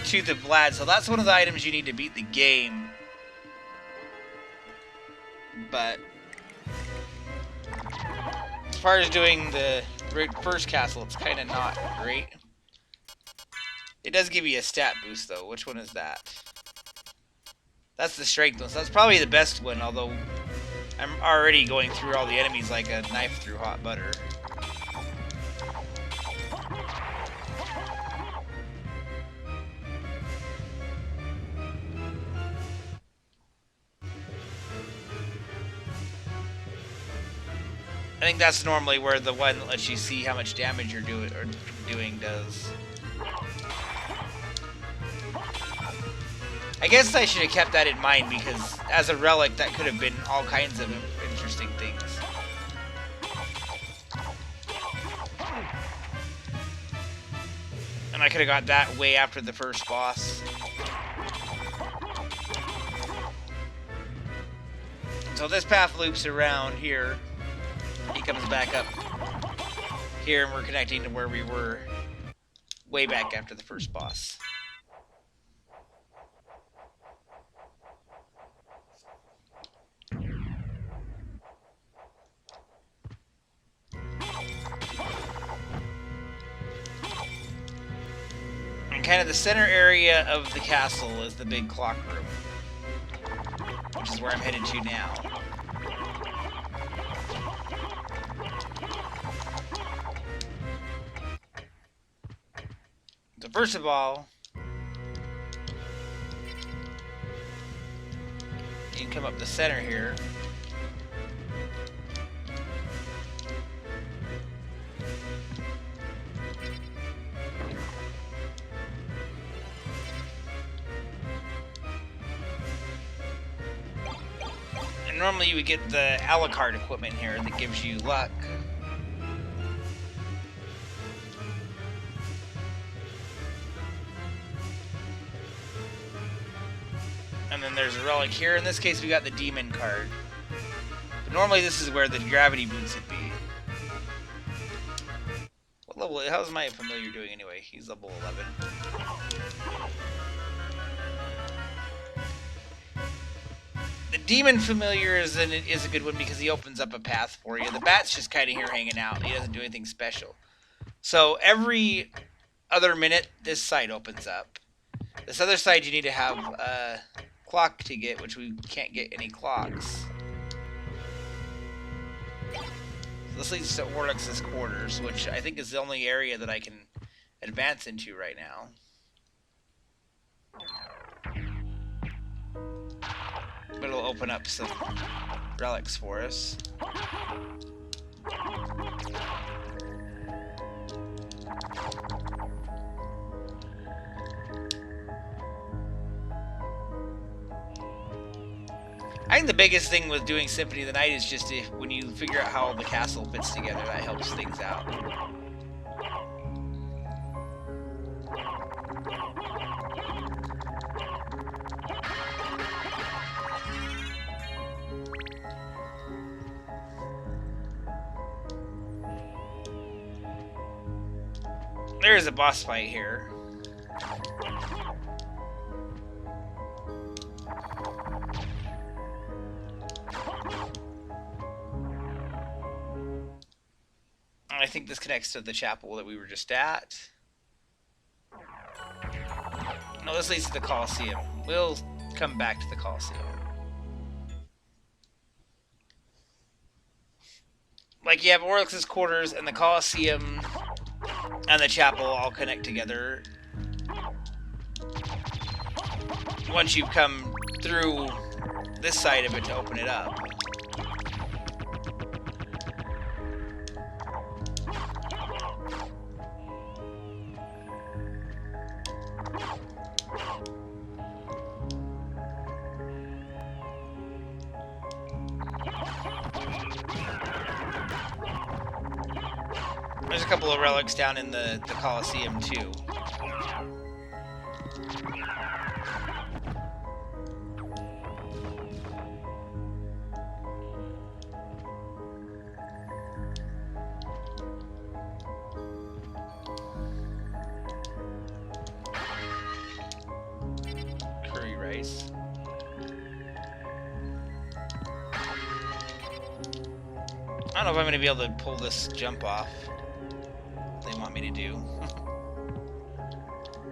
Tooth of Vlad, so that's one of the items you need to beat the game. But as far as doing the first castle, it's kind of not great. It does give you a stat boost though. Which one is that? That's the strength one, so that's probably the best one, although I'm already going through all the enemies like a knife through hot butter. I think that's normally where the one that lets you see how much damage you're doing does. I guess I should have kept that in mind, because as a relic, that could have been all kinds of interesting things. And I could have got that way after the first boss. So this path loops around here. He comes back up here, and we're connecting to where we were way back after the first boss. And kind of the center area of the castle is the big clock room, which is where I'm headed to now. So first of all, you can come up the center here. And normally you would get the a la carte equipment here that gives you luck. And then there's a relic here. In this case, we got the demon card. But normally this is where the gravity boots would be. What level? How's my familiar doing anyway? He's level 11. The demon familiar is a good one because he opens up a path for you. The bat's just kind of here hanging out. He doesn't do anything special. So every other minute, this side opens up. This other side you need to have a clock to get, which we can't get any clocks. So this leads to Orlox's quarters, which I think is the only area that I can advance into right now. But it'll open up some relics for us. I think the biggest thing with doing Symphony of the Night is just when you figure out how the castle fits together, that helps things out. There's a boss fight here. I think this connects to the chapel that we were just at. No, this leads to the Colosseum. We'll come back to the Colosseum. Like, you have Orlox's quarters and the Colosseum and the chapel all connect together. Once you come through this side of it to open it up. There's a couple of relics down in the Colosseum too. Curry rice. I don't know if I'm going to be able to pull this jump off. They want me to do.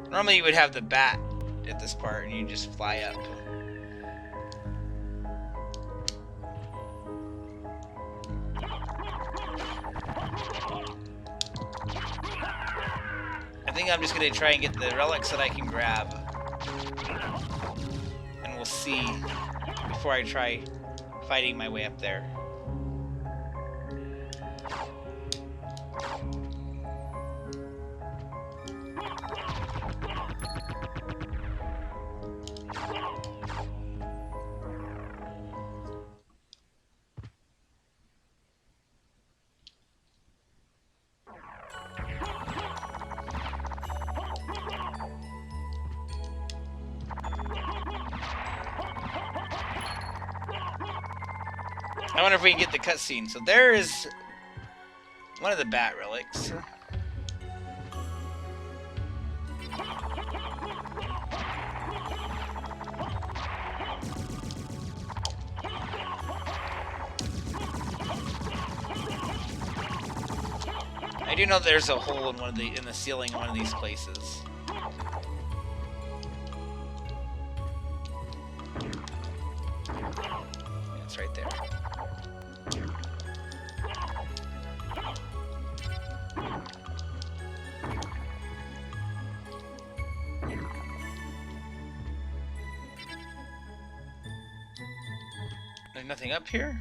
Normally you would have the bat at this part and you just fly up. I think I'm just going to try and get the relics that I can grab. And we'll see before I try fighting my way up there. I wonder if we can get the cutscene. So there is one of the bat relics. I do know there's a hole in the ceiling in one of these places. It's right there. There's nothing up here?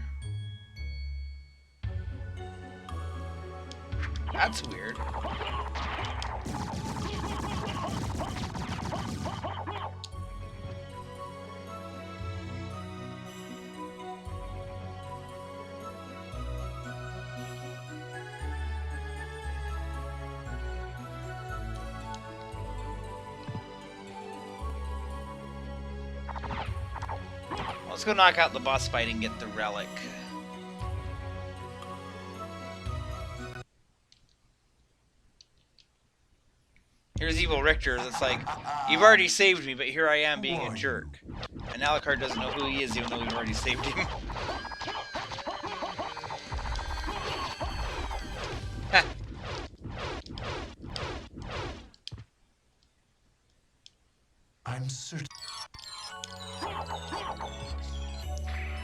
That's weird. Let's go knock out the boss fight and get the relic. Here's Evil Richter. It's like, you've already saved me, but here I am being a jerk. And Alucard doesn't know who he is, even though we've already saved him. I'm certain.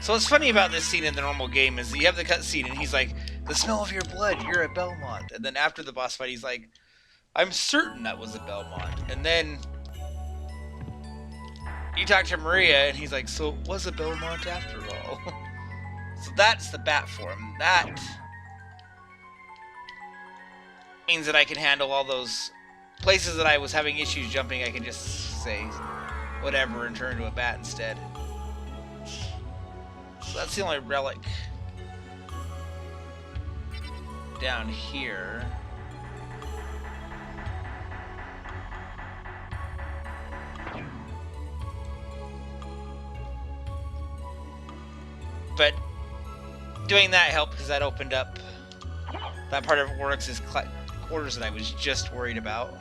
So what's funny about this scene in the normal game is you have the cutscene and he's like, the smell of your blood, you're at Belmont. And then after the boss fight, he's like, I'm certain that was at Belmont. And then you talk to Maria and he's like, so it was a Belmont after all. So that's the bat form. That means that I can handle all those places that I was having issues jumping. I can just say whatever and turn into a bat instead. So that's the only relic down here. But doing that helped because that opened up that part of Horix's quarters that I was just worried about.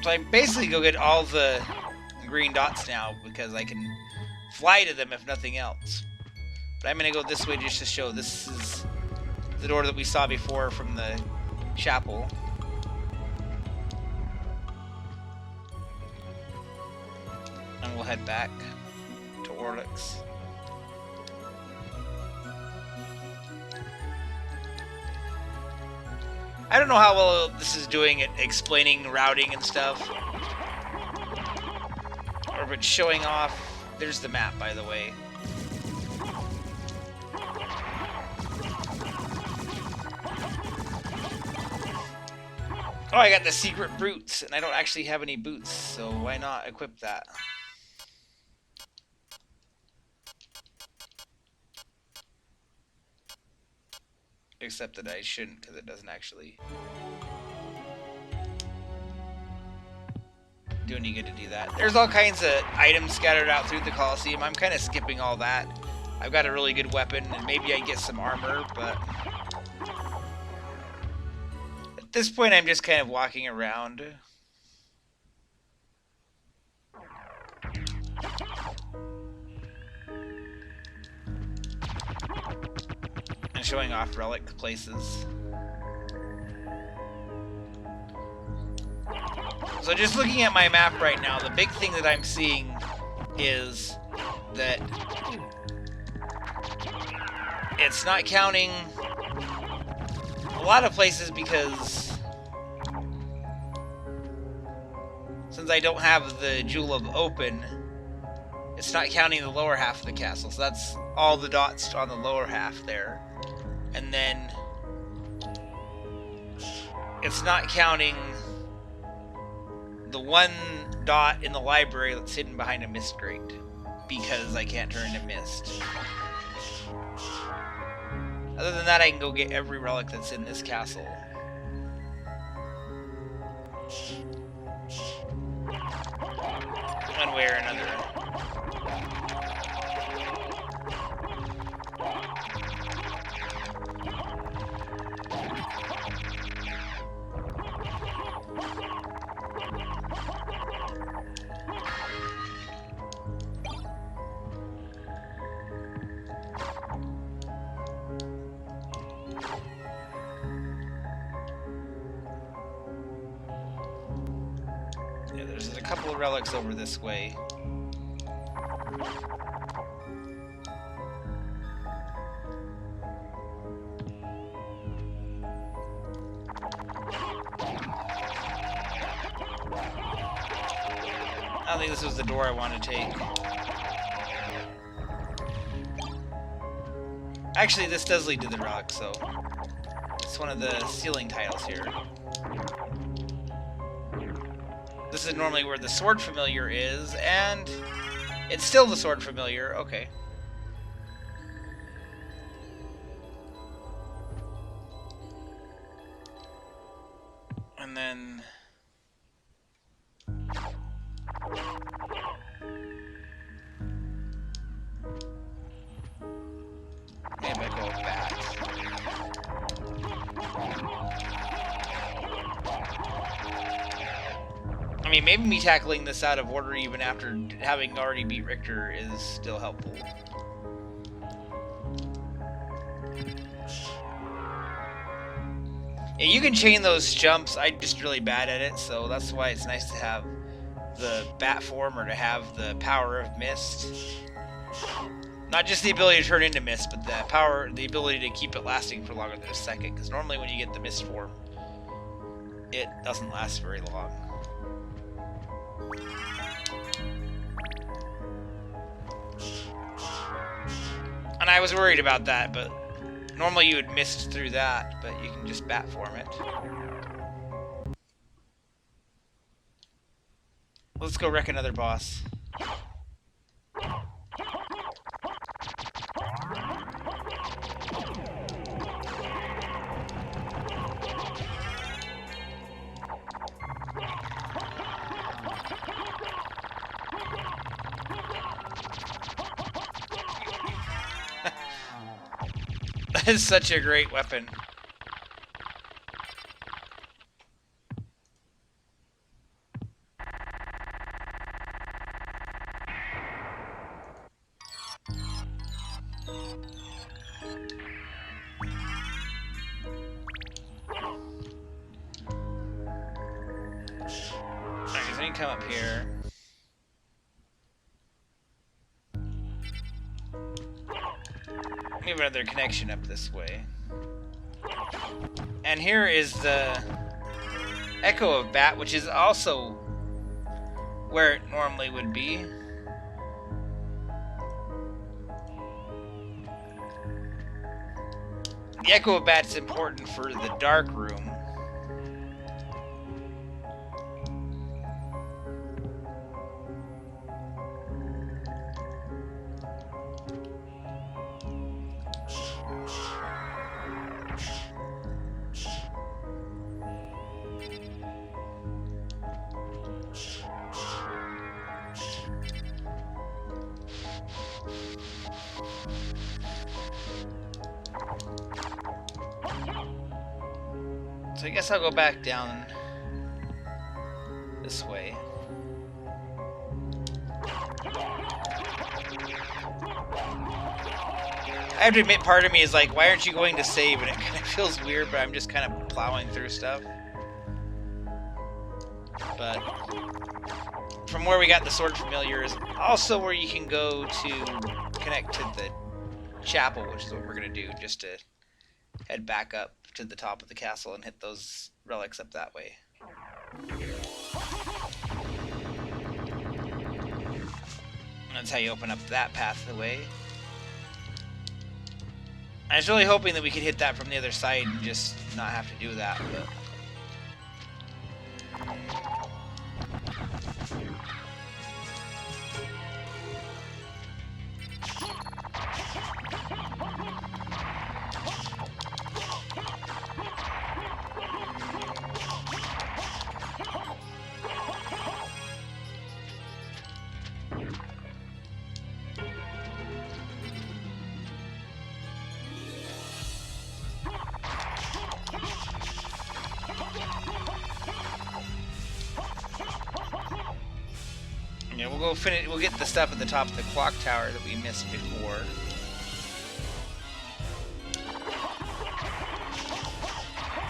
So I basically go get all the green dots now because I can fly to them if nothing else. But I'm going to go this way just to show this is the door that we saw before from the chapel. And we'll head back to Orlox. I don't know how well this is doing at explaining routing and stuff. Or if it's showing off. There's the map, by the way. Oh, I got the secret boots, and I don't actually have any boots, so why not equip that? Except that I shouldn't, because it doesn't actually do any good to do that. There's all kinds of items scattered out through the Colosseum. I'm kind of skipping all that. I've got a really good weapon, and maybe I get some armor, but at this point I'm just kind of walking around. And showing off relic places. So just looking at my map right now, the big thing that I'm seeing is that it's not counting a lot of places because since I don't have the Jewel of Open, it's not counting the lower half of the castle. So that's all the dots on the lower half there. And then it's not counting the one dot in the library that's hidden behind a mist grate because I can't turn into mist. Other than that, I can go get every relic that's in this castle. One way or another. Yeah, there's a couple of relics over this way. I don't think this was the door I want to take. Actually, this does lead to the rock, so it's one of the ceiling tiles here. This is normally where the sword familiar is, and it's still the sword familiar. Okay. And then maybe I go back. I mean, maybe me tackling this out of order even after having already beat Richter is still helpful. Yeah, you can chain those jumps. I'm just really bad at it, so that's why it's nice to have the bat form or to have the power of mist. Not just the ability to turn into mist, but the ability to keep it lasting for longer than a second. Because normally when you get the mist form, it doesn't last very long. And I was worried about that, but normally you would mist through that, but you can just bat form it. Let's go wreck another boss. That is such a great weapon. Alright, so I can come up here. We have another connection up this way. And here is the Echo of Bat, which is also where it normally would be. The Echo of Bat's important for the dark room. So I guess I'll go back down this way. I have to admit, part of me is like, why aren't you going to save? And it kind of feels weird, but I'm just kind of plowing through stuff. But from where we got the sword familiar is also where you can go to connect to the chapel, which is what we're going to do, just to head back up to the top of the castle and hit those relics up that way. And that's how you open up that pathway. I was really hoping that we could hit that from the other side and just not have to do that, but... Yeah, we'll go finish. We'll get the stuff at the top of the clock tower that we missed before.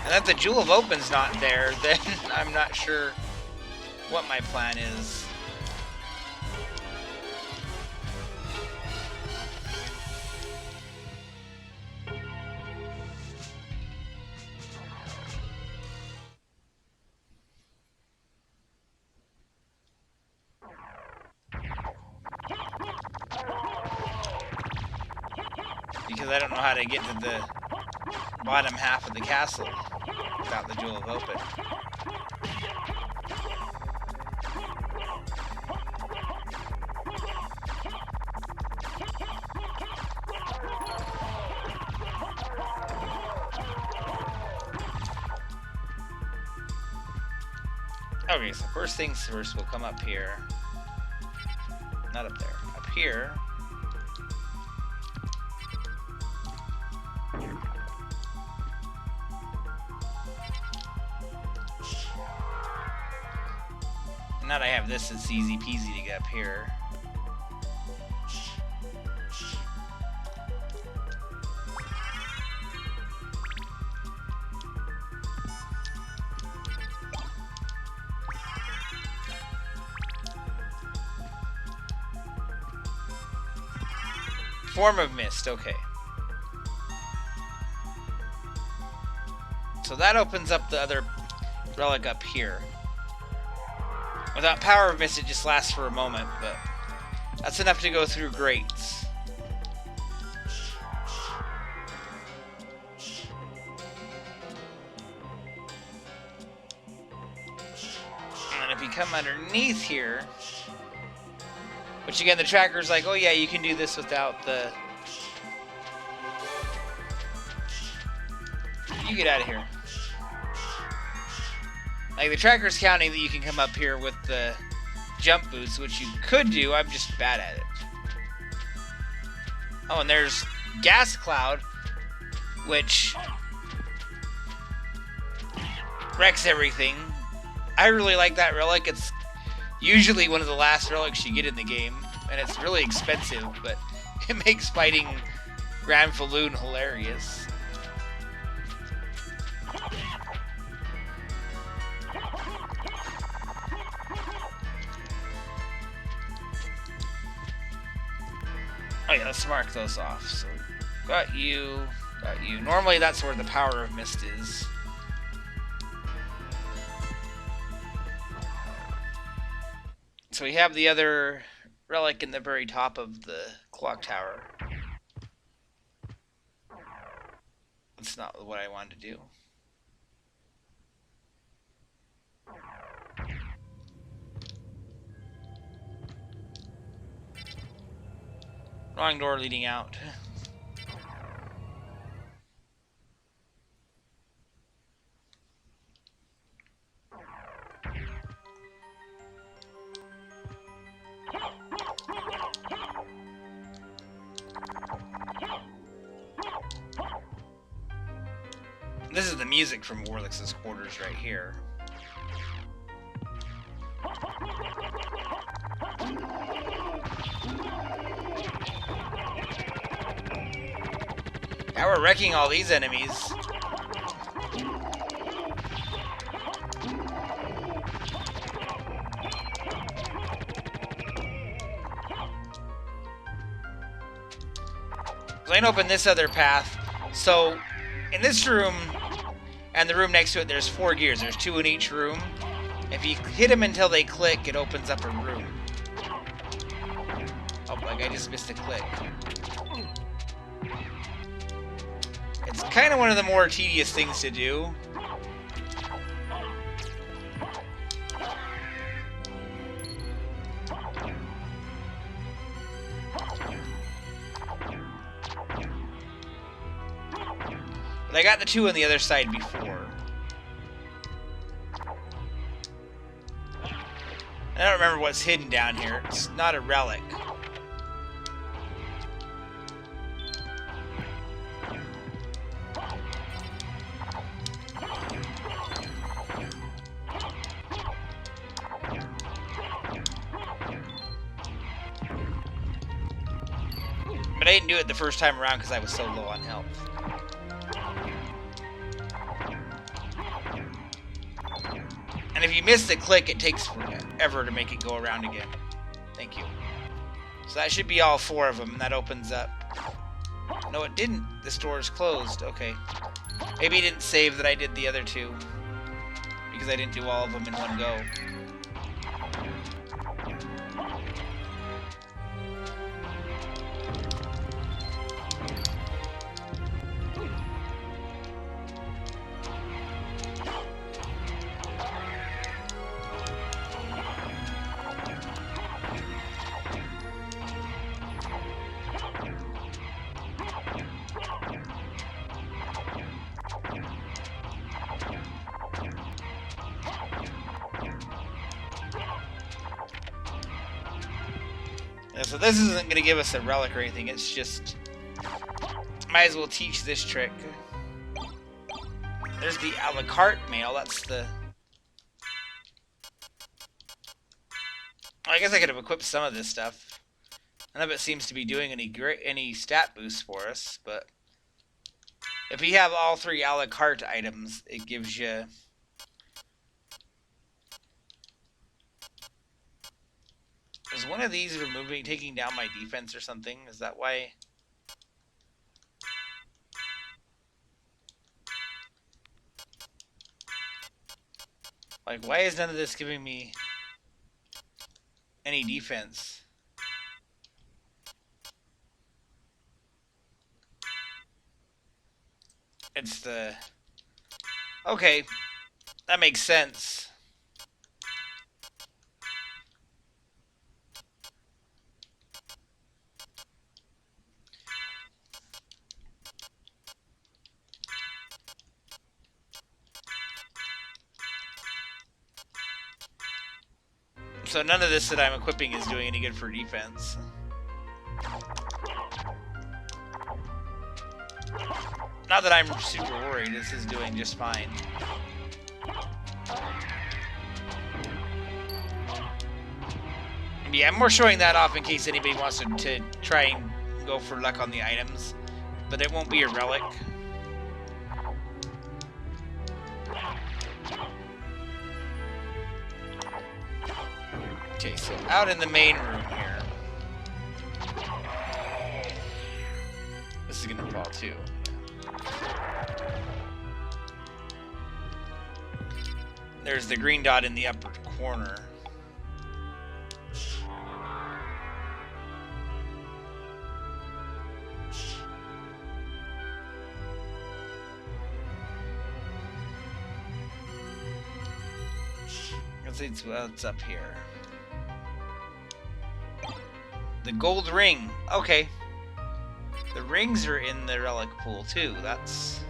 And if the Jewel of Open's not there, then I'm not sure what my plan is. Because I don't know how to get to the bottom half of the castle without the Jewel of Open. Okay, so first things first, we'll come up here. Not up there. Up here. Now that I have this, it's easy peasy to get up here. Form of Mist, okay. So that opens up the other relic up here. Without Power of Mist, it just lasts for a moment, but that's enough to go through grates. And if you come underneath here, which again, the tracker's like, oh yeah, you can do this without the... You get out of here. Like, the tracker's counting that you can come up here with the jump boots, which you could do, I'm just bad at it. Oh, and there's Gas Cloud, which wrecks everything. I really like that relic. It's usually one of the last relics you get in the game, and it's really expensive, but it makes fighting Grand Falloon hilarious. Oh yeah, let's mark those off. So, got you, got you. Normally that's where the Power of Mist is. So we have the other relic in the very top of the clock tower. That's not what I wanted to do. Wrong door leading out. This is the music from Orlox's quarters right here. Now we're wrecking all these enemies. I can open this other path. So, in this room, and the room next to it, there's 4 gears. There's 2 in each room. If you hit them until they click, it opens up a room. Oh, like I just missed a click. It's kind of one of the more tedious things to do. But I got the 2 on the other side before. I don't remember what's hidden down here. It's not a relic. But I didn't do it the first time around because I was so low on health. And if you miss the click, it takes forever to make it go around again. Thank you. So that should be all 4 of them, and that opens up. No, it didn't. The store is closed. Okay. Maybe it didn't save that I did the other 2. Because I didn't do all of them in one go. So this isn't going to give us a relic or anything, it's just... Might as well teach this trick. There's the a la carte mail, that's the... I guess I could have equipped some of this stuff. None of it seems to be doing any stat boosts for us, but... If you have all 3 a la carte items, it gives you... Is one of these taking down my defense or something? Is that why? Like, why is none of this giving me any defense? It's the... Okay, that makes sense. So none of this that I'm equipping is doing any good for defense. Not that I'm super worried, this is doing just fine. Yeah, I'm more showing that off in case anybody wants to try and go for luck on the items. But it won't be a relic. Okay, so out in the main room here. This is gonna fall too. There's the green dot in the upper corner. Let's see what's up here. The gold ring. Okay. The rings are in the relic pool too. That's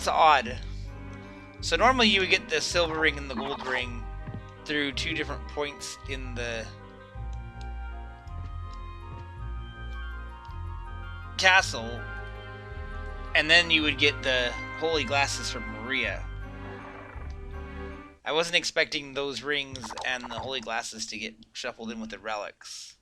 odd. So normally you would get the silver ring and the gold ring through 2 different points in the castle, and then you would get the holy glasses from Maria. I wasn't expecting those rings and the holy glasses to get shuffled in with the relics.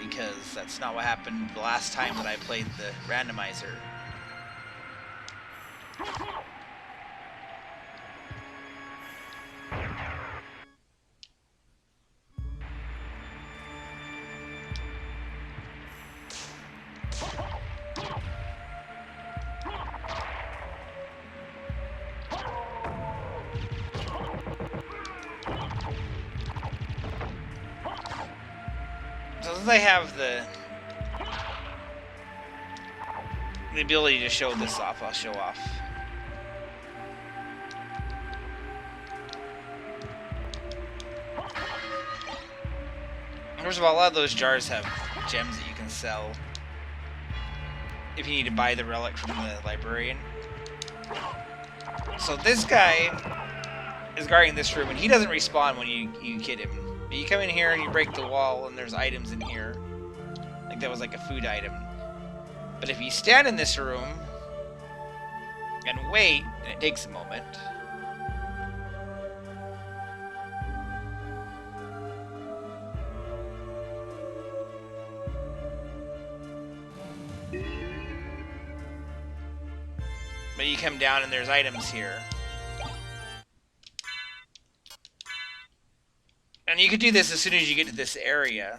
Because that's not what happened the last time that I played the randomizer. So since I have the ability to show this off, I'll show off. First of all, a lot of those jars have gems that you can sell if you need to buy the relic from the librarian. So this guy is guarding this room, and he doesn't respawn when you hit him. But you come in here and you break the wall, and there's items in here. Like that was like a food item. But if you stand in this room and wait, and it takes a moment, But you come down and there's items here. And you could do this as soon as you get to this area.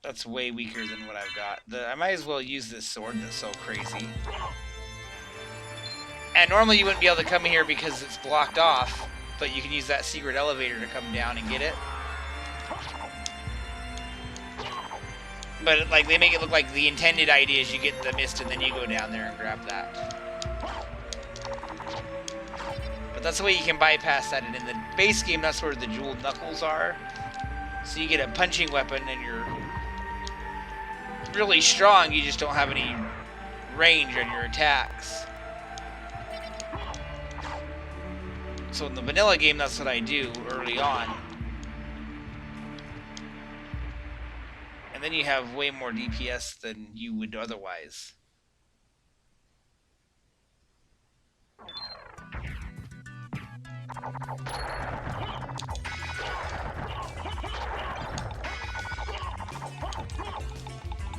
That's way weaker than what I've got. I might as well use this sword that's so crazy. And normally you wouldn't be able to come here because it's blocked off, but you can use that secret elevator to come down and get it. But like they make it look like the intended idea is you get the mist and then you go down there and grab that. But that's the way you can bypass that. And in the base game, that's where the jeweled knuckles are. So you get a punching weapon and you're really strong, you just don't have any range on your attacks. So in the vanilla game, that's what I do early on. And then you have way more DPS than you would otherwise.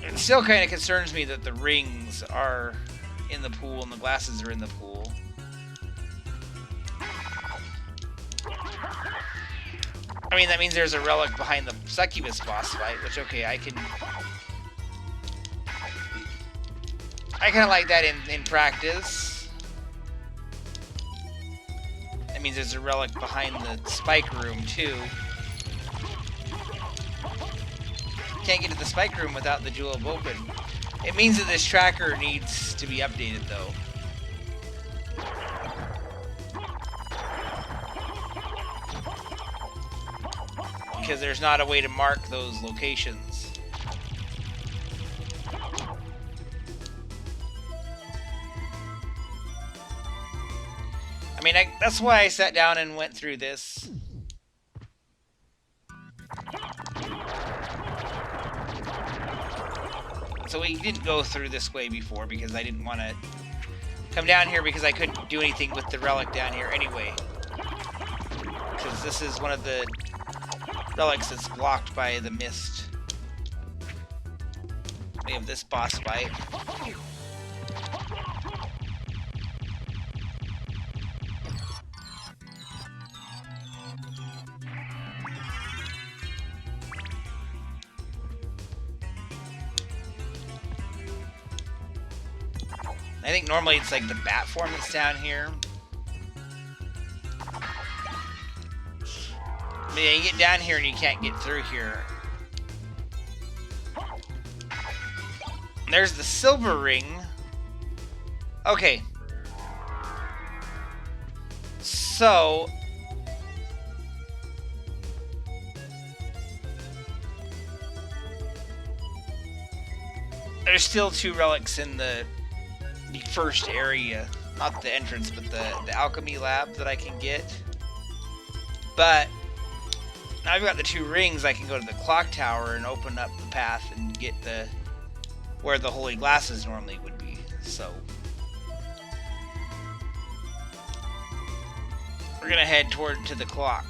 It still kind of concerns me that the rings are in the pool and the glasses are in the pool. I mean, that means there's a relic behind the Succubus boss fight, which, okay, I kind of like that in practice. That means there's a relic behind the spike room, too. Can't get to the spike room without the Jewel of Open. It means that this tracker needs to be updated, though. Because there's not a way to mark those locations. I mean, that's why I sat down and went through this. So we didn't go through this way before because I didn't want to come down here because I couldn't do anything with the relic down here anyway. Because this is one of the relics that's blocked by the mist. We have this boss fight. I think normally it's like the bat form that's down here. But yeah, you get down here and you can't get through here. There's the silver ring. Okay. So there's still two relics in the first area. Not the entrance, but the Alchemy Lab that I can get. But now I've got the two rings, I can go to the clock tower and open up the path and get where the holy glasses normally would be. So we're gonna head to the clock.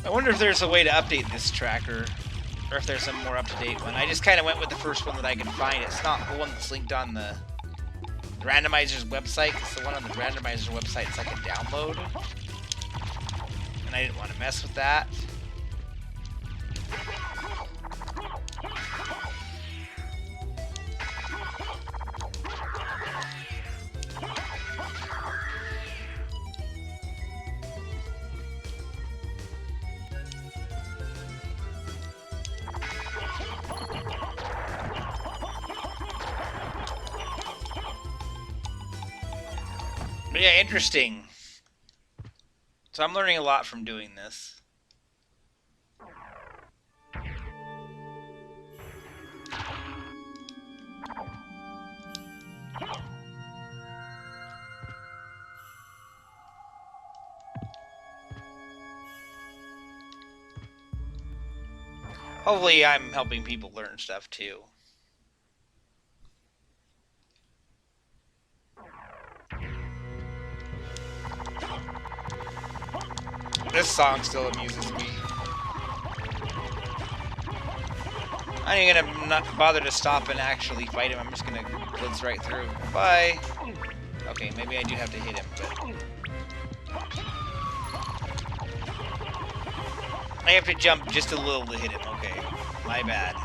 I wonder if there's a way to update this tracker, or if there's some more up-to-date one. I just kind of went with the first one that I could find. It's not the one that's linked on the randomizer's website. It's the one on the randomizer's website. It's like a download, and I didn't want to mess with that. But yeah, interesting. So I'm learning a lot from doing this. Hopefully I'm helping people learn stuff too. This song still amuses me. I ain't gonna not bother to stop and actually fight him. I'm just gonna blitz right through. Bye. Okay, maybe I do have to hit him, but I have to jump just a little to hit him. Okay, my bad.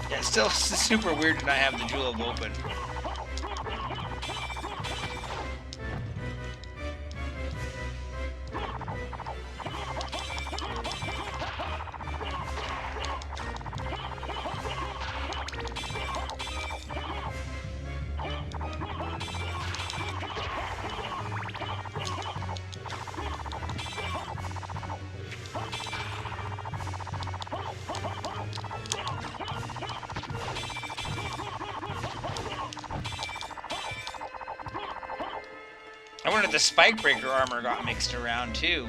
Yeah, it's still super weird to not have the julep open. I wonder if the spike breaker armor got mixed around too.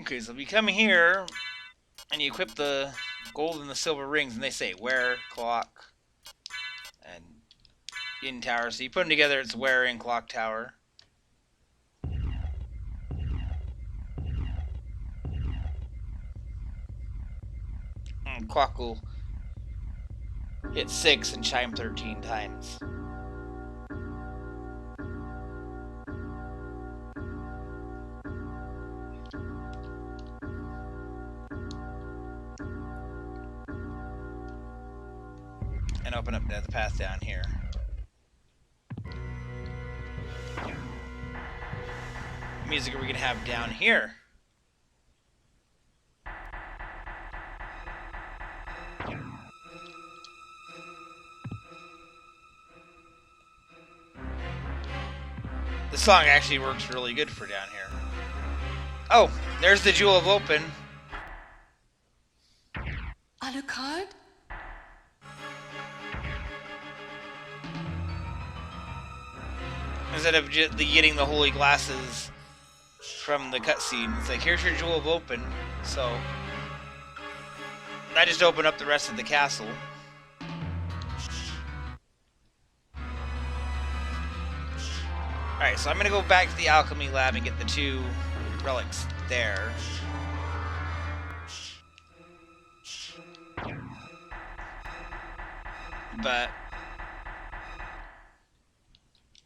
Okay, so if you come here and you equip the gold and the silver rings, and they say wear, clock, and in tower. So you put them together, it's wear in clock tower. Clock will hit 6 and chime 13 times. And open up the path down here. Music are we gonna have down here? The song actually works really good for down here. Oh, there's the Jewel of Open. Alucard? Instead of just getting the holy glasses from the cutscene, it's like, here's your Jewel of Open. So, I just open up the rest of the castle. Alright, so I'm gonna go back to the Alchemy Lab and get the 2 relics there. But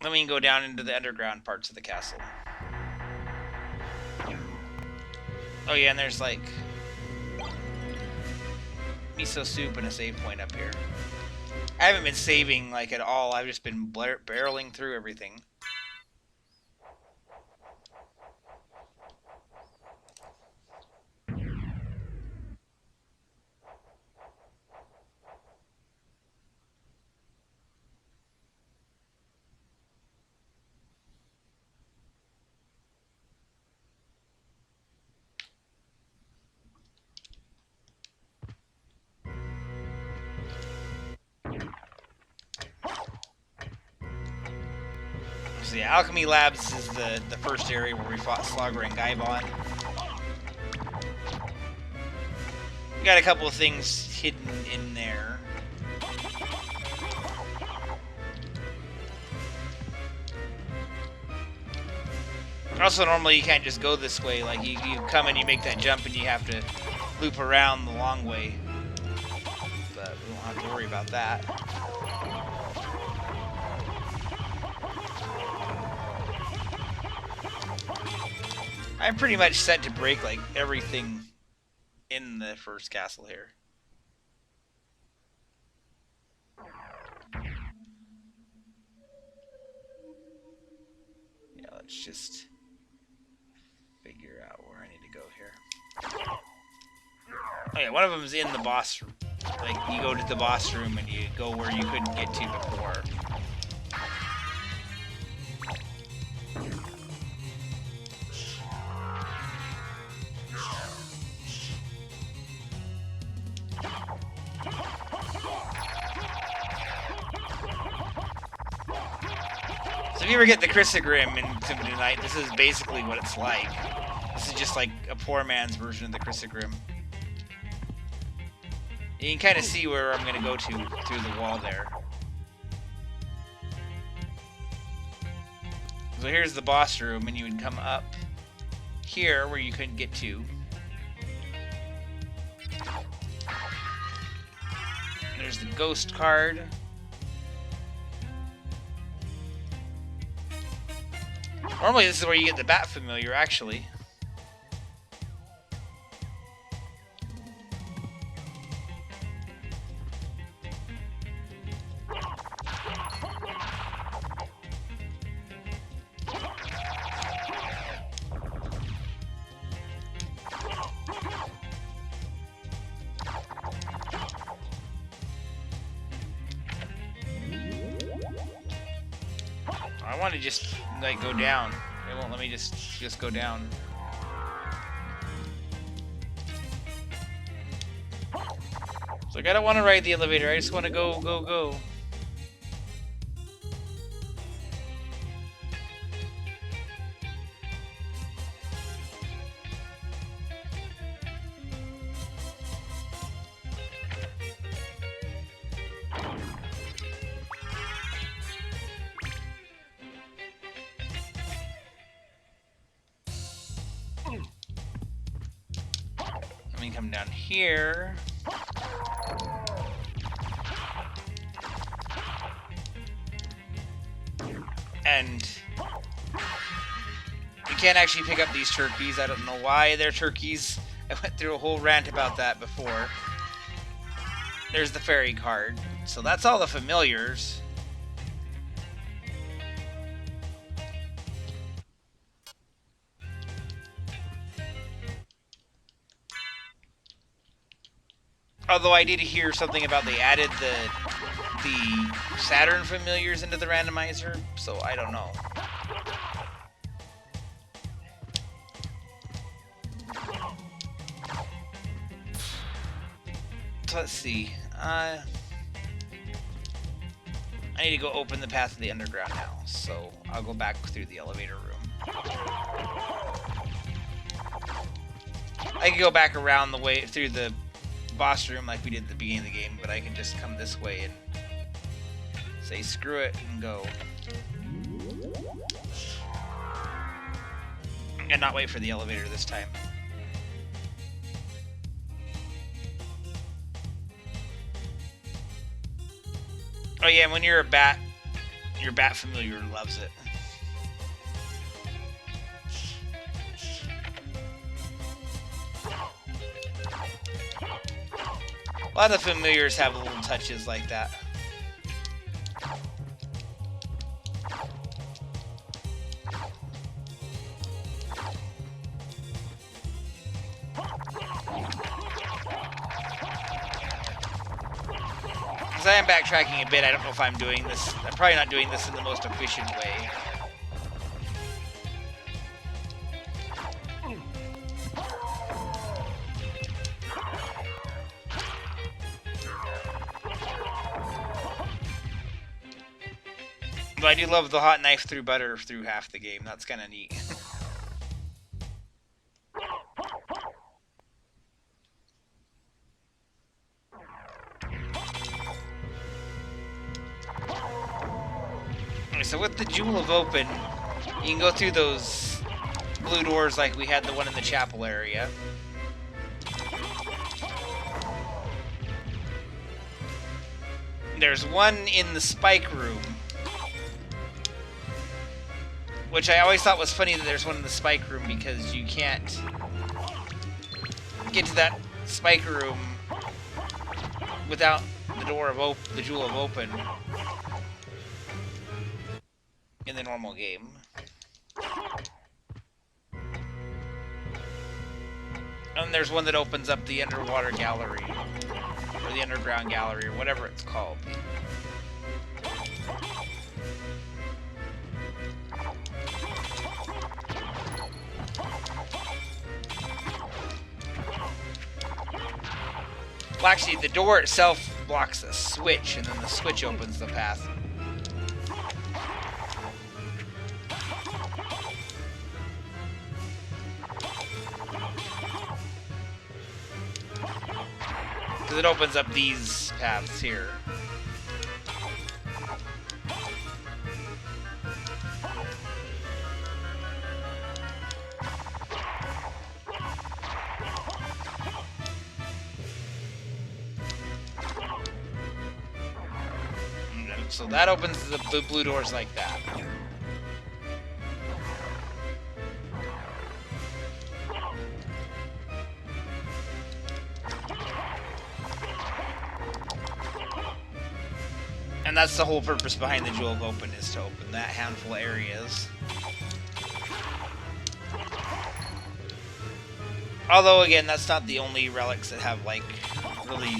then we can go down into the underground parts of the castle. Oh yeah, and there's like miso soup and a save point up here. I haven't been saving like at all. I've just been barreling through everything. So yeah, Alchemy Labs is the first area where we fought Slugger and Gaibon. We got a couple of things hidden in there. Also, normally you can't just go this way. Like, you come and you make that jump and you have to loop around the long way. But we don't have to worry about that. I'm pretty much set to break, like, everything in the first castle here. Yeah, let's just Oh yeah, one of them is in the boss room. Like, you go to the boss room and you go where you couldn't get to before. So if you ever get the Chrysogrim in Symphony Night, this is basically what it's like. This is just like a poor man's version of the Chrysogrim. You can kind of see where I'm going to go to through the wall there. So here's the boss room, and you would come up here where you couldn't get to. There's the ghost card. Normally this is where you get the bat familiar, actually. I want to just like go down. It won't let me just go down. It's like I don't want to ride the elevator. I just want to go, go, go. Let me come down here. And you can't actually pick up these turkeys. I don't know why they're turkeys. I went through a whole rant about that before. There's the fairy card. So that's all the familiars. Although I did hear something about they added the Saturn familiars into the randomizer, so I don't know. So let's see. I need to go open the path to the underground now, so I'll go back through the elevator room. I can go back around the way through the boss room like we did at the beginning of the game, but I can just come this way and say screw it and go. And not wait for the elevator this time. Oh yeah, and when you're a bat, your bat familiar loves it. A lot of familiars have little touches like that. Because I am backtracking a bit, I don't know if I'm doing this. I'm probably not doing this in the most efficient way. But I do love the hot knife through butter through half the game. That's kind of neat. Okay, so with the Jewel of Open, you can go through those blue doors like we had the one in the chapel area. There's one in the spike room, which I always thought was funny that there's one in the spike room because you can't get to that spike room without the door of the Jewel of Open in the normal game. And there's one that opens up the underwater gallery. Or the underground gallery, or whatever it's called. Well, actually, the door itself blocks a switch, and then the switch opens the path. Because it opens up these paths here. So that opens the blue doors like that. And that's the whole purpose behind the Jewel of Open, is to open that handful of areas. Although, again, that's not the only relics that have, like, really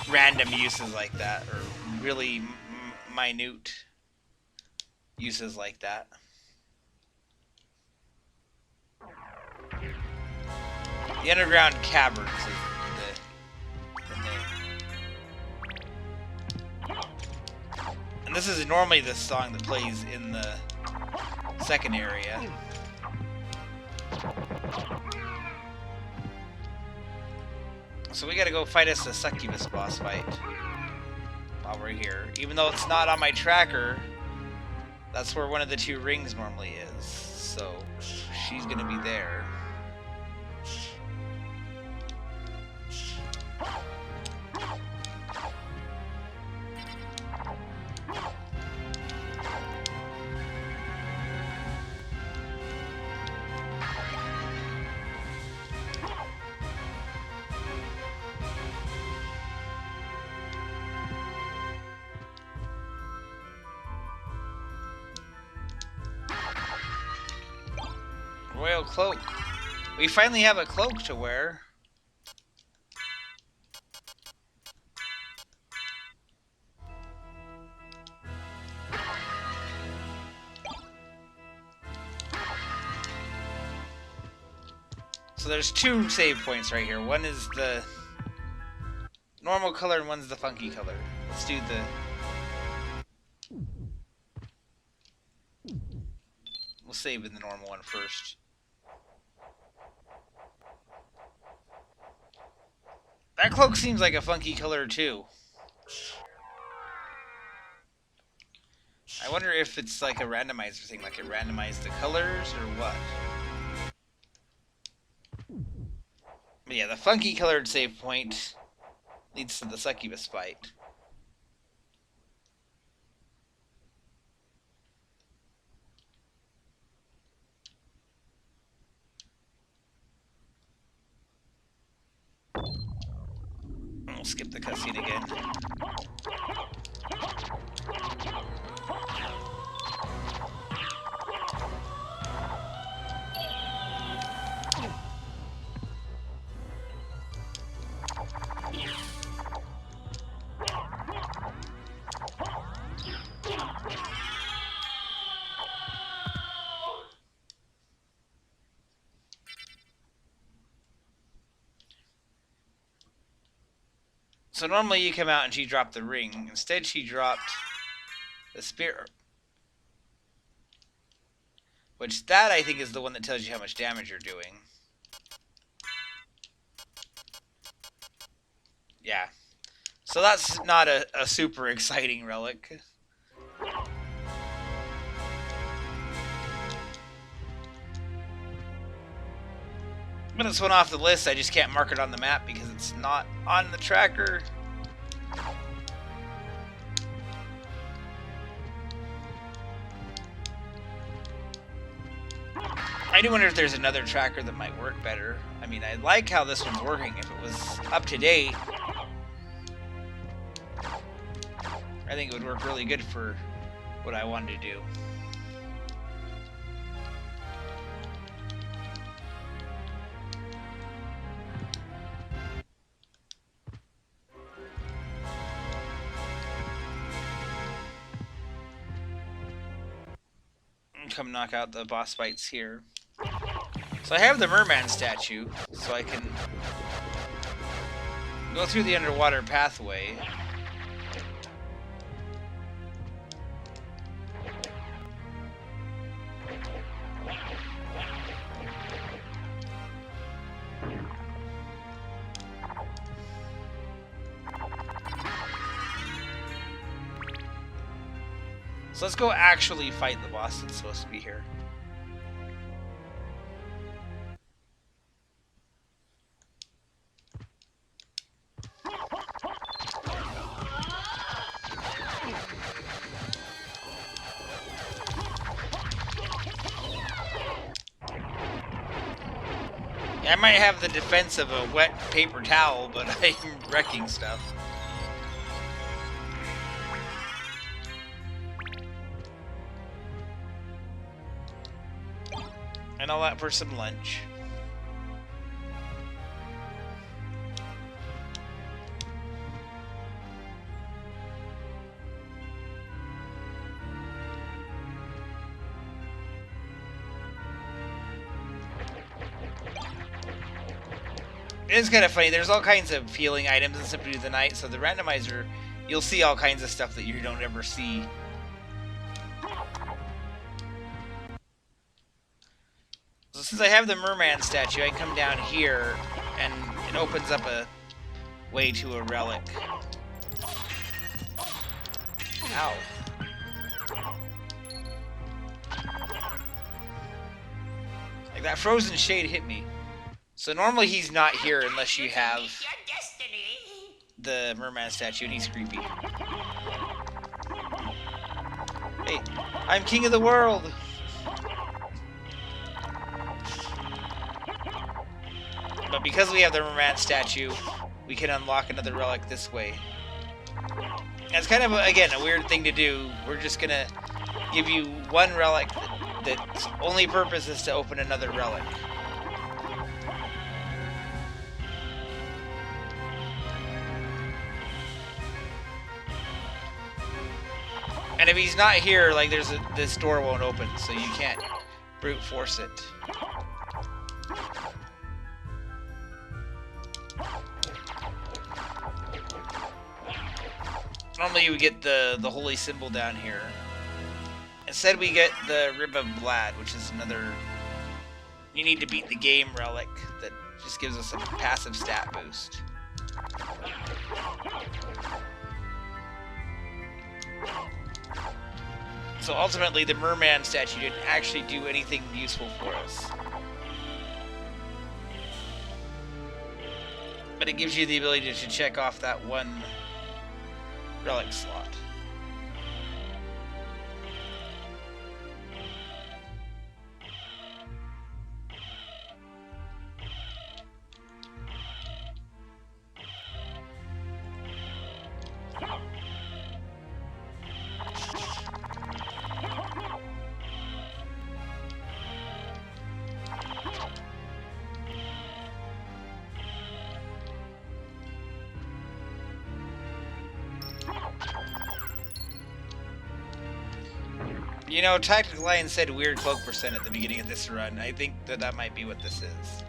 random uses like that, or really minute uses like that. The Underground Caverns is the name. And this is normally the song that plays in the second area. So we gotta go fight us a Succubus boss fight while we're here. Even though it's not on my tracker, that's where one of the two rings normally is. So she's gonna be there. Royal Cloak. We finally have a cloak to wear. So there's two save points right here. One is the normal color and one's the funky color. Let's do the... We'll save in the normal one first. That cloak seems like a funky color too. I wonder if it's like a randomizer thing, like it randomized the colors or what. But yeah, the funky colored save point leads to the Succubus fight. We'll skip the cutscene again. So normally you come out and she dropped the ring. Instead she dropped the spear. Which that I think is the one that tells you how much damage you're doing. Yeah. So that's not a super exciting relic. But it's one off the list, I just can't mark it on the map because it's not on the tracker. I do wonder if there's another tracker that might work better. I mean, I like how this one's working. If it was up to date, I think it would work really good for what I wanted to do. come knock out the boss fights here. So I have the Merman Statue, so I can go through the underwater pathway. So let's go actually fight the boss that's supposed to be here. I might have the defense of a wet paper towel, but I'm wrecking stuff. And all that for some lunch. It is kind of funny. There's all kinds of healing items in Symphony of the Night, so the randomizer, you'll see all kinds of stuff that you don't ever see. So since I have the Merman Statue, I can come down here, and it opens up a way to a relic. Ow. Like, that frozen shade hit me. So normally he's not here unless you have the Merman Statue, and he's creepy. Hey, I'm king of the world! But because we have the Merman Statue, we can unlock another relic this way. And it's kind of, again, a weird thing to do. We're just gonna give you one relic that's only purpose is to open another relic. And if he's not here, like, this door won't open, so you can't brute force it. Normally you would get the holy symbol down here. Instead we get the Rib of Vlad, which is another... You need to beat the game relic that just gives us a passive stat boost. So ultimately the Merman Statue didn't actually do anything useful for us. But it gives you the ability to check off that one relic slot. You know, Tactical Lion said weird cloak percent at the beginning of this run. I think that might be what this is.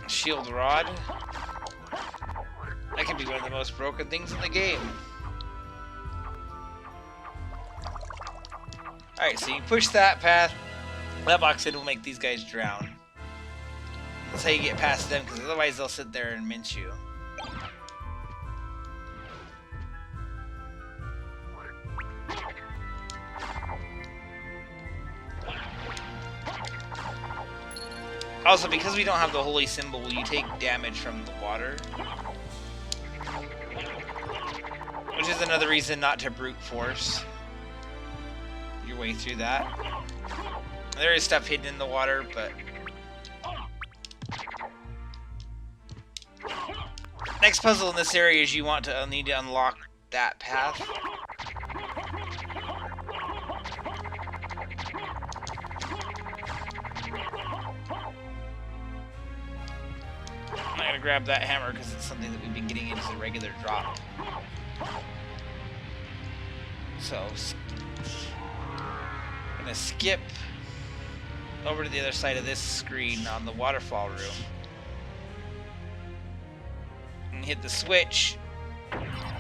Shield Rod. That could be one of the most broken things in the game. Alright, so you push that path. That box in will make these guys drown. That's how you get past them, because otherwise they'll sit there and mince you. Also, because we don't have the holy symbol, you take damage from the water. Which is another reason not to brute force your way through that. There is stuff hidden in the water, but... next puzzle in this area is you want to need to unlock that path. I'm not gonna grab that hammer because it's something that we've been getting into the regular drop. So, I'm gonna skip over to the other side of this screen on the waterfall room and hit the switch,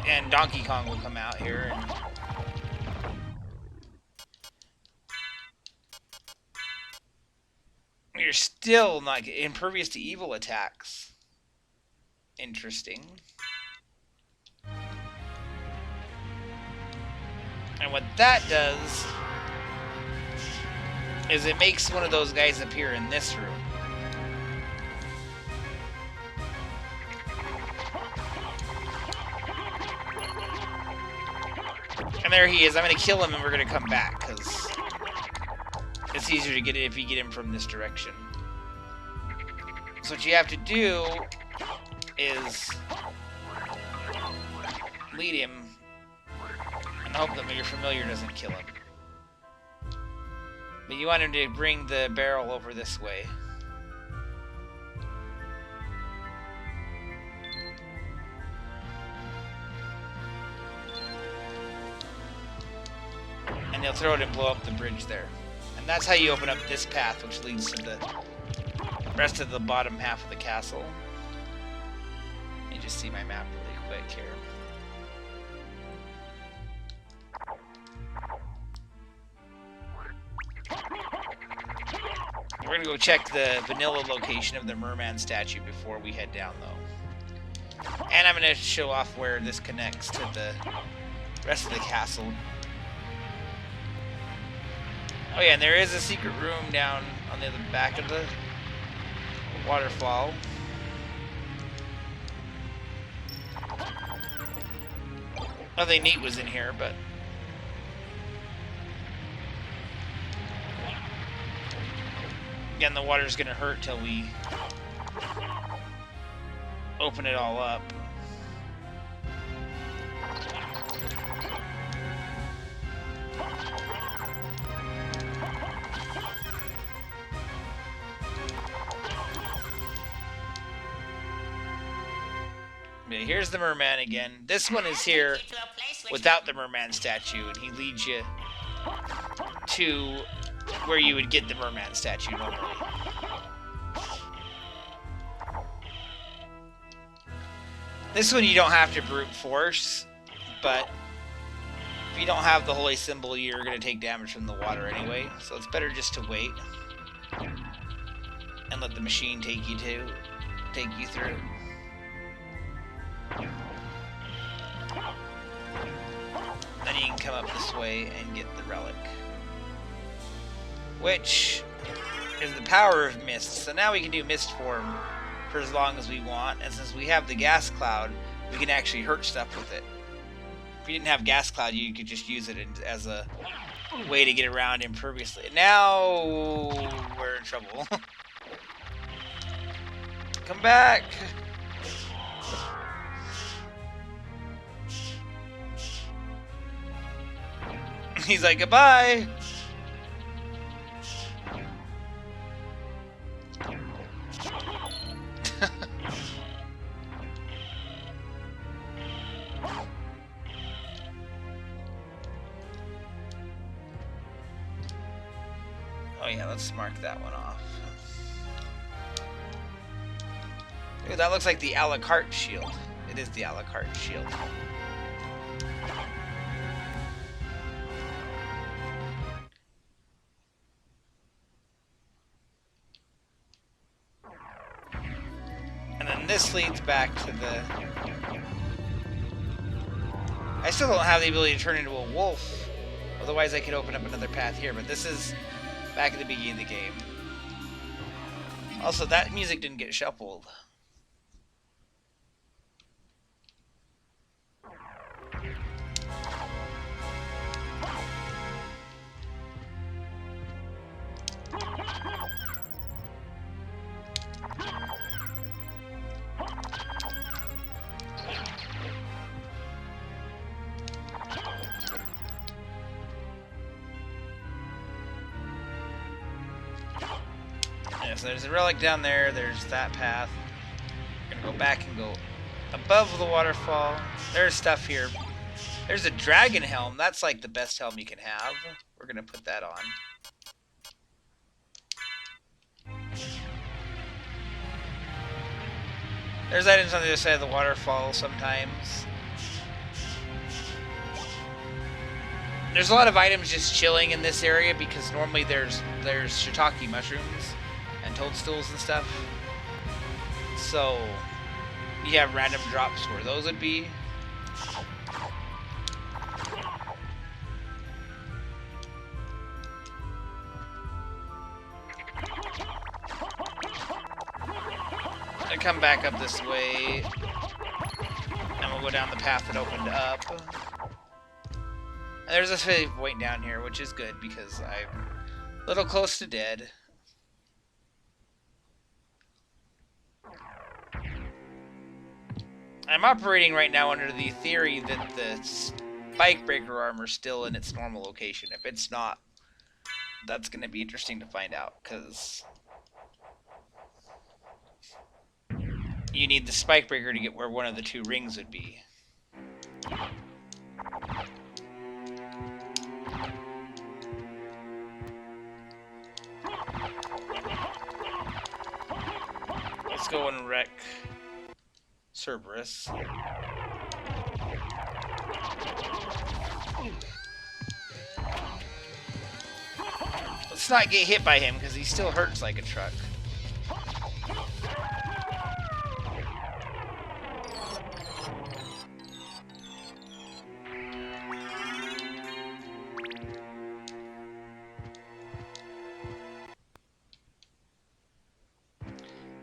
and Donkey Kong will come out here. And you're still not impervious to evil attacks. Interesting. And what that does is it makes one of those guys appear in this room. And there he is. I'm going to kill him and we're going to come back because it's easier to get it if you get him from this direction. So what you have to do is lead him and hope that your familiar doesn't kill him. But you want him to bring the barrel over this way. And he'll throw it and blow up the bridge there. And that's how you open up this path, which leads to the rest of the bottom half of the castle. Let me just see my map really quick here. We're gonna go check the vanilla location of the Merman Statue before we head down, though. And I'm gonna show off where this connects to the rest of the castle. Oh yeah, and there is a secret room down on the other back of the waterfall. Nothing neat was in here, but again, the water's gonna hurt till we open it all up. Okay, here's the merman again. This one is here without the Merman Statue, and he leads you to where you would get the Merman Statue normally. This one you don't have to brute force, but if you don't have the holy symbol, you're going to take damage from the water anyway, so it's better just to wait and let the machine take you through. Then you can come up this way and get the relic, which is the power of mist. So now we can do mist form for as long as we want, and since we have the gas cloud, we can actually hurt stuff with it. If you didn't have gas cloud, you could just use it as a way to get around imperviously. Now we're in trouble. Come back! He's like, goodbye! Oh yeah, let's mark that one off. Ooh, that looks like the a la carte shield. It is the a la carte shield. And then this leads back to the... I still don't have the ability to turn into a wolf. Otherwise I could open up another path here, but this is back at the beginning of the game. Also, that music didn't get shuffled. so there's a relic down there. There's that path. We're gonna go back and go above the waterfall. There's stuff here. There's a dragon helm. That's like the best helm you can have. We're gonna put that on. There's items on the other side of the waterfall sometimes. There's a lot of items just chilling in this area because normally there's shiitake mushrooms and toadstools and stuff. So you have random drops where those would be. I come back up this way, and we'll go down the path that opened up. And there's a save point down here, which is good because I'm a little close to dead. I'm operating right now under the theory that the spike breaker armor is still in its normal location. If it's not, that's going to be interesting to find out, because you need the spike breaker to get where one of the two rings would be. Let's go and wreck Cerberus. Let's not get hit by him because he still hurts like a truck.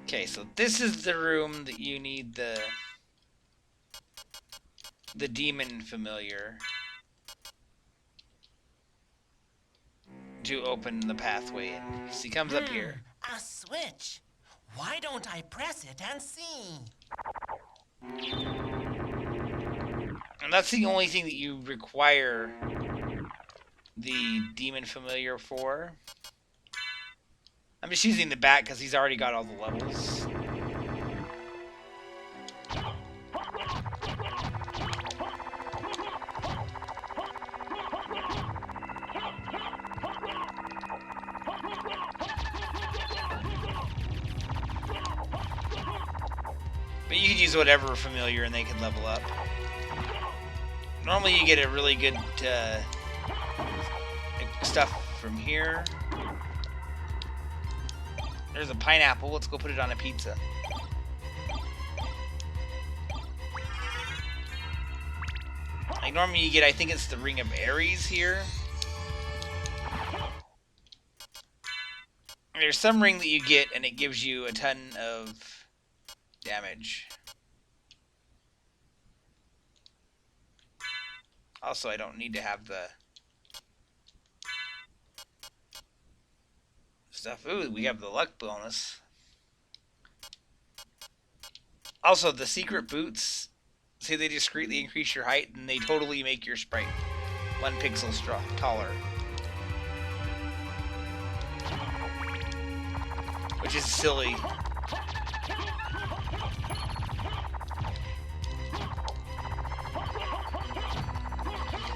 Okay, so this is the room that you need the demon familiar to open the pathway. And he comes up here. A switch. Why don't I press it and see? And that's the only thing that you require the demon familiar for. I'm just using the bat because he's already got all the levels. But you could use whatever familiar and they can level up. Normally you get a really good stuff from here. There's a pineapple. Let's go put it on a pizza. Like normally you get, I think it's the Ring of Aries here. There's some ring that you get and it gives you a ton of damage. Also, I don't need to have the stuff. Ooh, we have the luck bonus. Also, the secret boots, say they discreetly increase your height, and they totally make your sprite 1 pixel taller. Which is silly.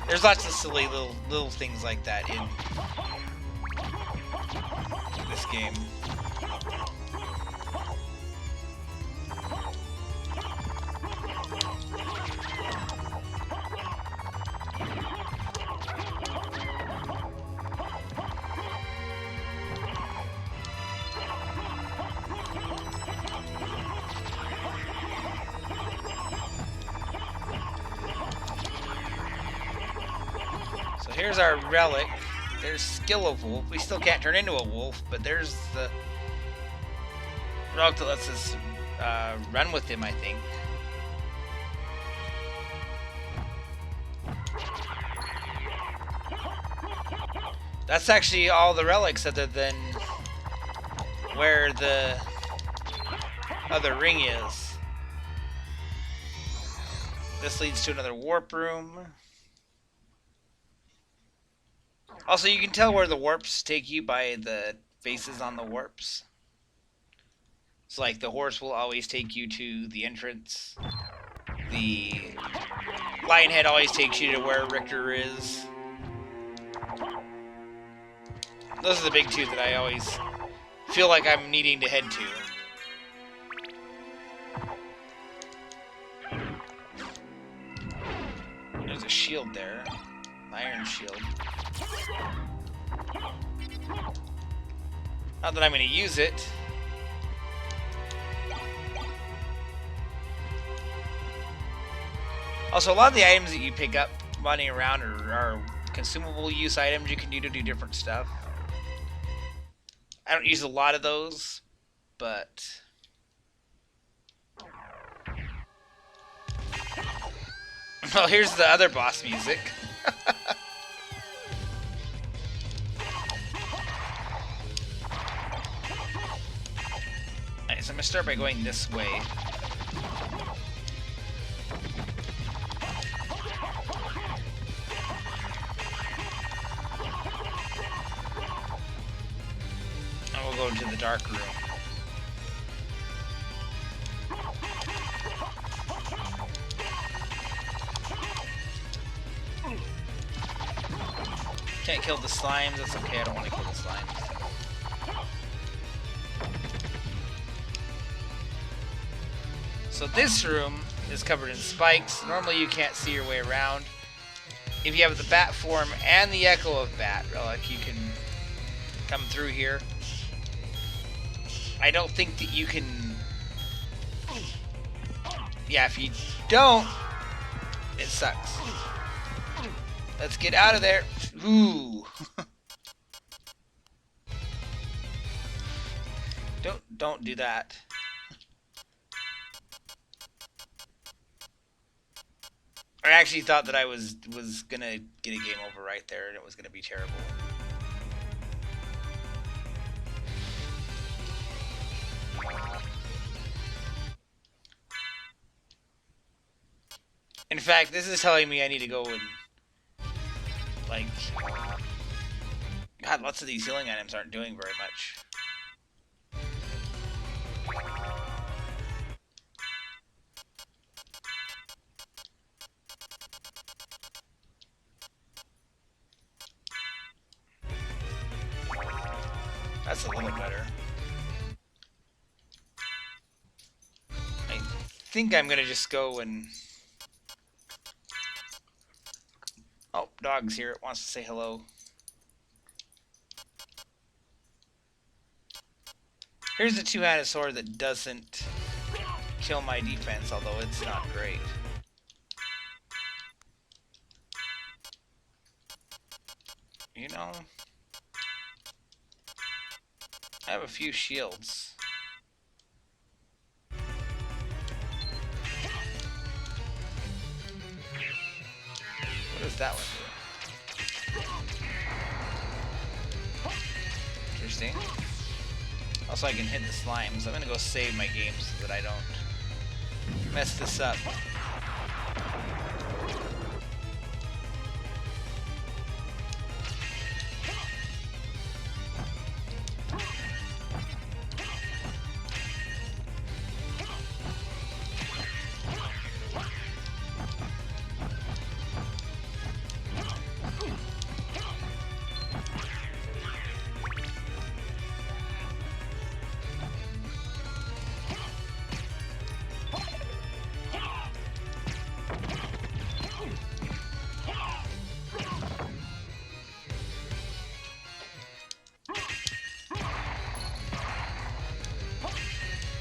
There's lots of silly little things like that in this game. So here's our relic. There's skill of wolf. We still can't turn into a wolf, but there's the relic that lets us run with him, I think. That's actually all the relics other than where the other ring is. This leads to another warp room. Also, you can tell where the warps take you by the faces on the warps. So like the horse will always take you to the entrance. The lion head always takes you to where Richter is. Those are the big two that I always feel like I'm needing to head to. There's a shield there. An iron shield. Not that I'm going to use it. Also, a lot of the items that you pick up running around are consumable use items you can do to do different stuff. I don't use a lot of those, but... Well, here's the other boss music. Alright, so I'm going to start by going this way. And we'll go into the dark room. Can't kill the slimes, that's okay, I don't want to kill the slimes. So this room is covered in spikes. Normally you can't see your way around. If you have the bat form and the echo of bat relic, you can come through here. I don't think that you can... Yeah, if you don't, it sucks. Let's get out of there. Ooh. Don't do that. I actually thought that I was gonna get a game over right there, and it was gonna be terrible. In fact, this is telling me I need to go and, like, God, lots of these healing items aren't doing very much. That's a little better. I think I'm gonna just go and... Oh, dog's here. It wants to say hello. Here's the two-handed sword that doesn't kill my defense, although it's not great. You know, I have a few shields. What does that one do? Interesting. Also, I can hit the slimes. I'm gonna go save my game so that I don't mess this up.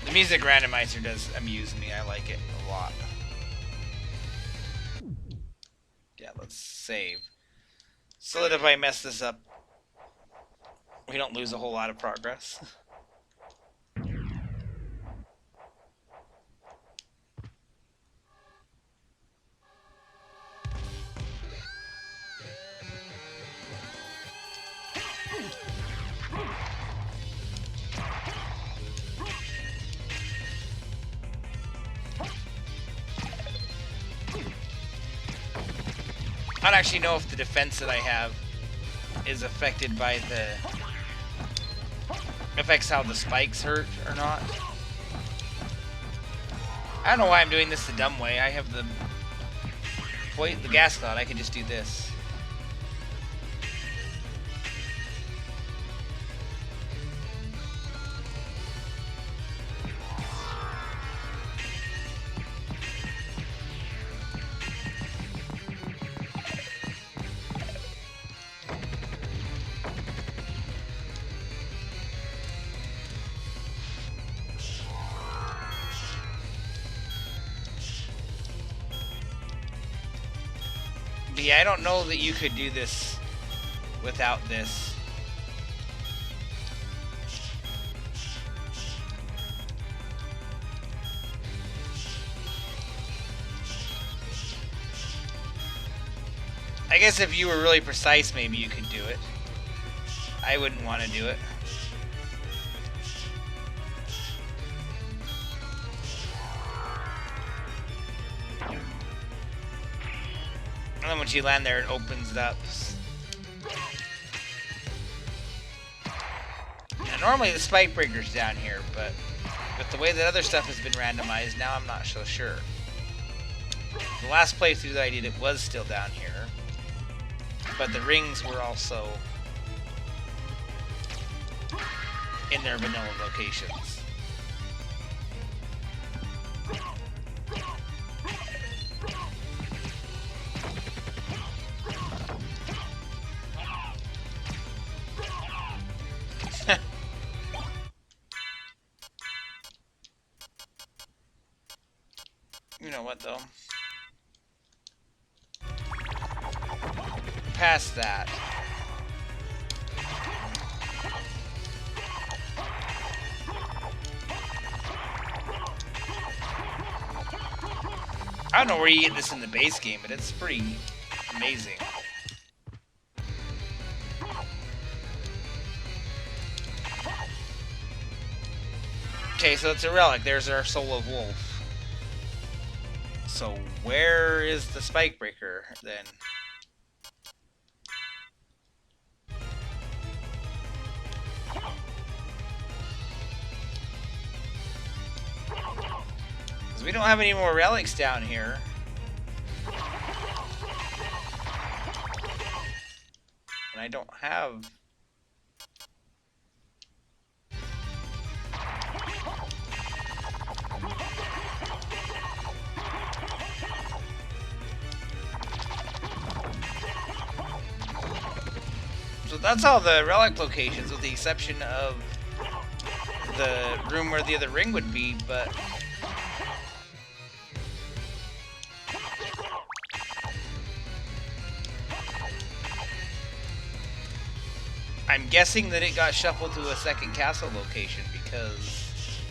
The music randomizer does amuse me. I like it a lot. Yeah, let's save. So that if I mess this up, we don't lose a whole lot of progress. I don't actually know if the defense that I have is affected by the... affects how the spikes hurt or not. I don't know why I'm doing this the dumb way. I have the gas cloud. I could just do this. Yeah, I don't know that you could do this without this. I guess if you were really precise, maybe you could do it. I wouldn't want to do it. And then once you land there, it opens it up. Now, normally the spike breaker's down here, but with the way that other stuff has been randomized, now I'm not so sure. The last playthrough that I did, it was still down here. But the rings were also in their vanilla locations. You know what, though? Past that. I don't know where you get this in the base game, but it's pretty amazing. Okay, so it's a relic. There's our Soul of Wolf. So where is the spike breaker then? Because we don't have any more relics down here. And I don't have... So that's all the relic locations, with the exception of the room where the other ring would be, but... I'm guessing that it got shuffled to a second castle location, because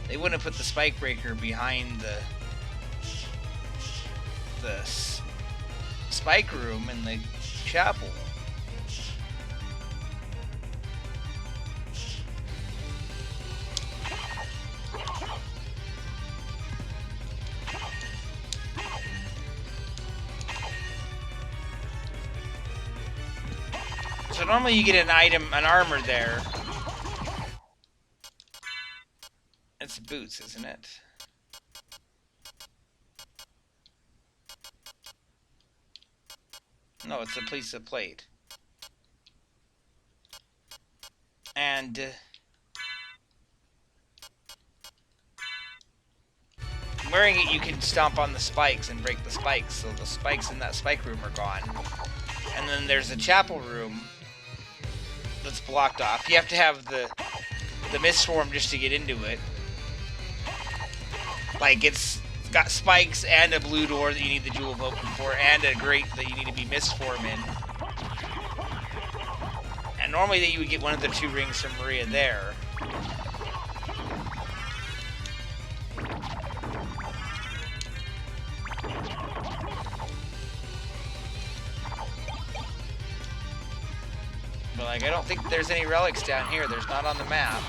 they wouldn't put the spike breaker behind the spike room in the chapel. So normally you get an item, an armor there. It's boots, isn't it? No, it's a piece of plate. And wearing it, you can stomp on the spikes and break the spikes, so the spikes in that spike room are gone. And then there's a chapel room that's blocked off. You have to have the mist form just to get into it. Like, it's got spikes and a blue door that you need the Jewel of Open for, and a grate that you need to be mist form in. And normally that you would get one of the two rings from Maria there. But like, I don't think there's any relics down here. There's not on the map.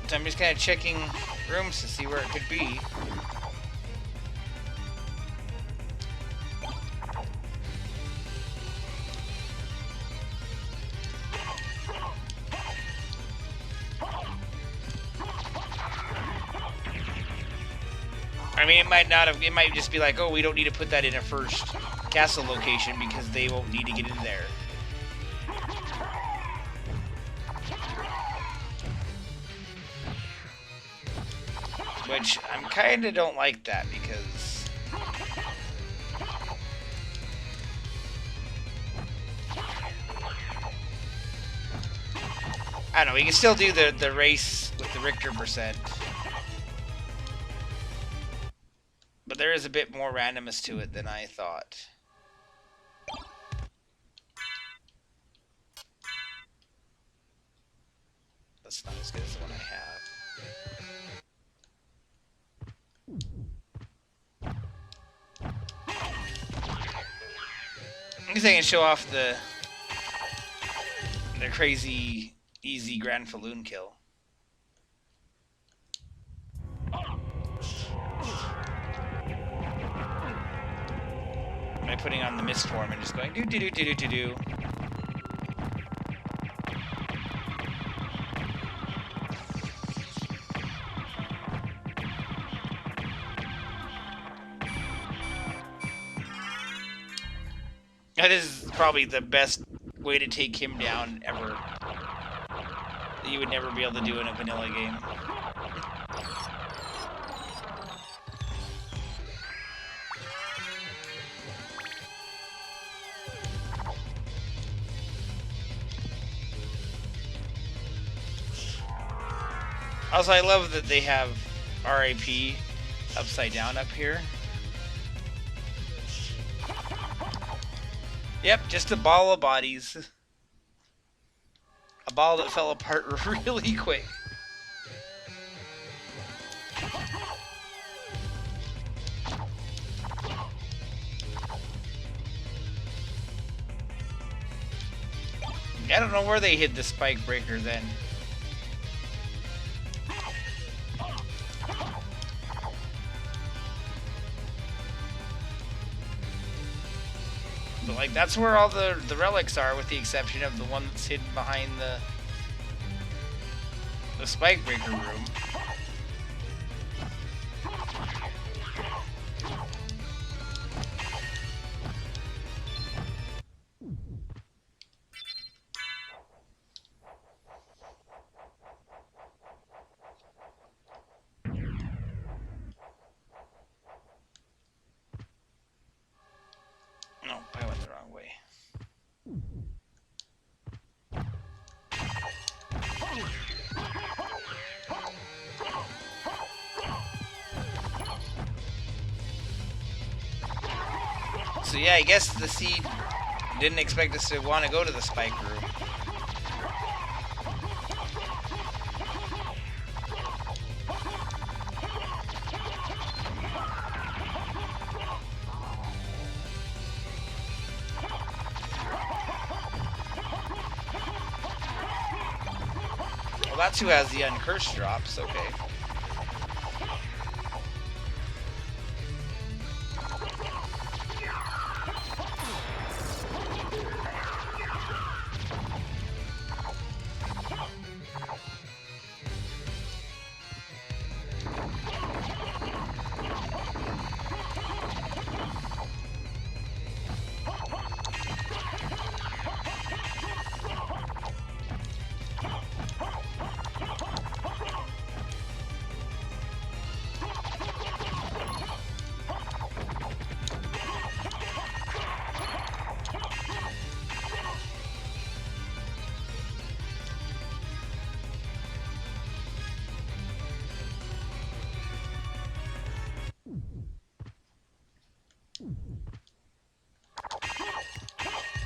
So I'm just kind of checking rooms to see where it could be. I mean, it might not have. It might just be like, oh, we don't need to put that in a first castle location because they won't need to get in there. Which I'm kind of don't like that because I don't know. We can still do the race with the Richter percent. But there is a bit more randomness to it than I thought. That's not as good as the one I have. I guess I can show off the crazy, easy Grand Falloon kill. By putting on the mist form and just going do do do do do do do. That is probably the best way to take him down ever. That you would never be able to do in a vanilla game. Also, I love that they have RIP upside down up here. Yep, just a ball of bodies. A ball that fell apart really quick. I don't know where they hid the spike breaker then. But like that's where all the relics are, with the exception of the one that's hidden behind the spike breaker room. No, I went the wrong way. So yeah, I guess the seed didn't expect us to want to go to the spike room. Well, that's who has the uncursed drops, okay.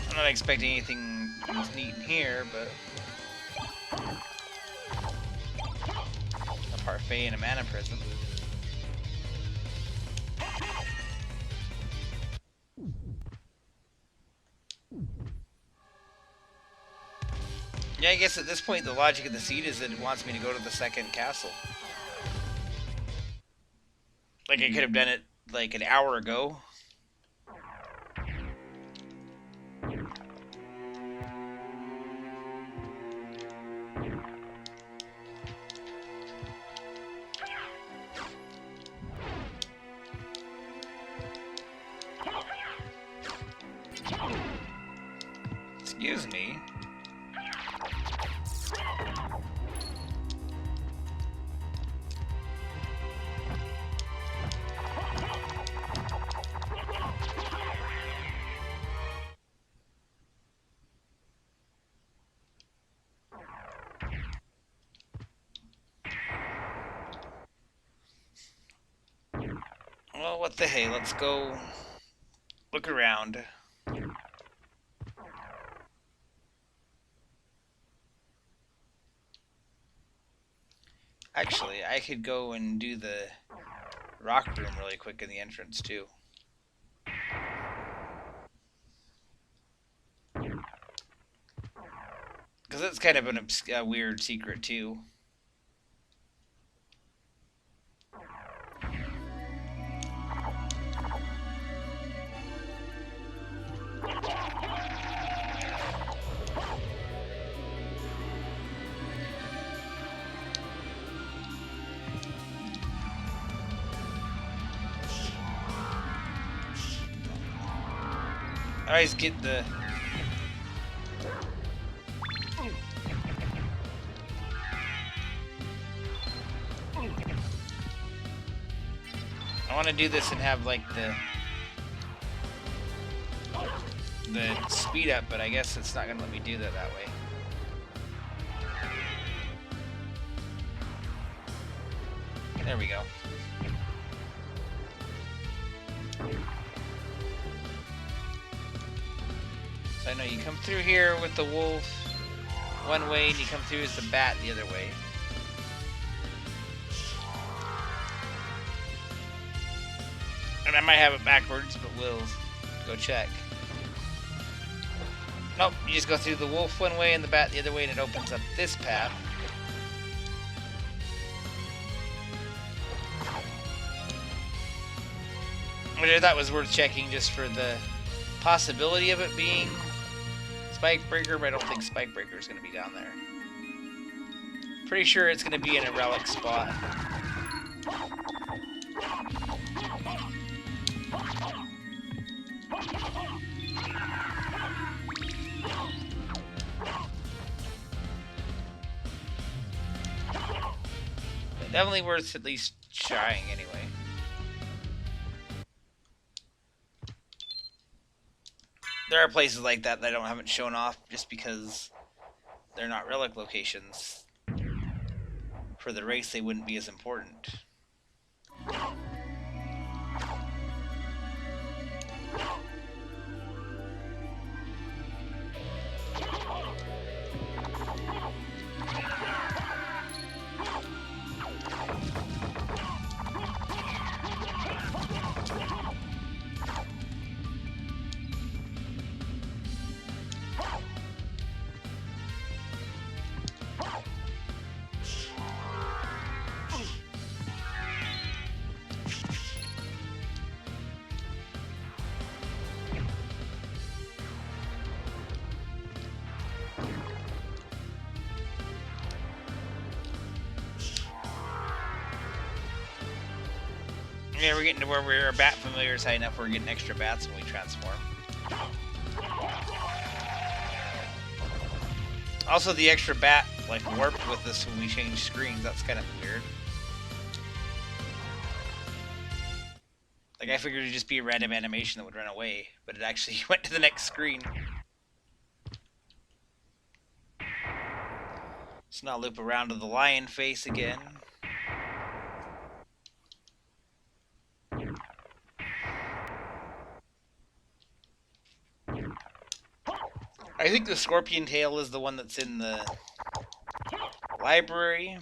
I'm not expecting anything neat in here, but a parfait and a mana prism. Yeah, I guess at this point the logic of the seed is that it wants me to go to the second castle. Like I could have done it like an hour ago. Excuse me. Well, what the hey, let's go look around. Actually, I could go and do the rock room really quick in the entrance, too. Because it's kind of a weird secret, too. I always get the... I want to do this and have like the speed up, but I guess it's not going to let me do that way. There we go. So I know you come through here with the wolf one way, and you come through as the bat the other way. And I might have it backwards, but we'll go check. Nope, you just go through the wolf one way and the bat the other way, and it opens up this path. Which I thought was worth checking just for the possibility of it being Spike Breaker, but I don't think Spike Breaker is going to be down there. Pretty sure it's going to be in a relic spot. But definitely worth at least trying anyway. There are places like that I haven't shown off just because they're not relic locations. For the race, they wouldn't be as important. Yeah, we're getting to where we're bat familiars high enough we're getting extra bats when we transform. Also, the extra bat like warped with us when we change screens. That's kind of weird. Like I figured it'd just be a random animation that would run away, but it actually went to the next screen. Let's now loop around to the lion face again. I think the scorpion tail is the one that's in the library.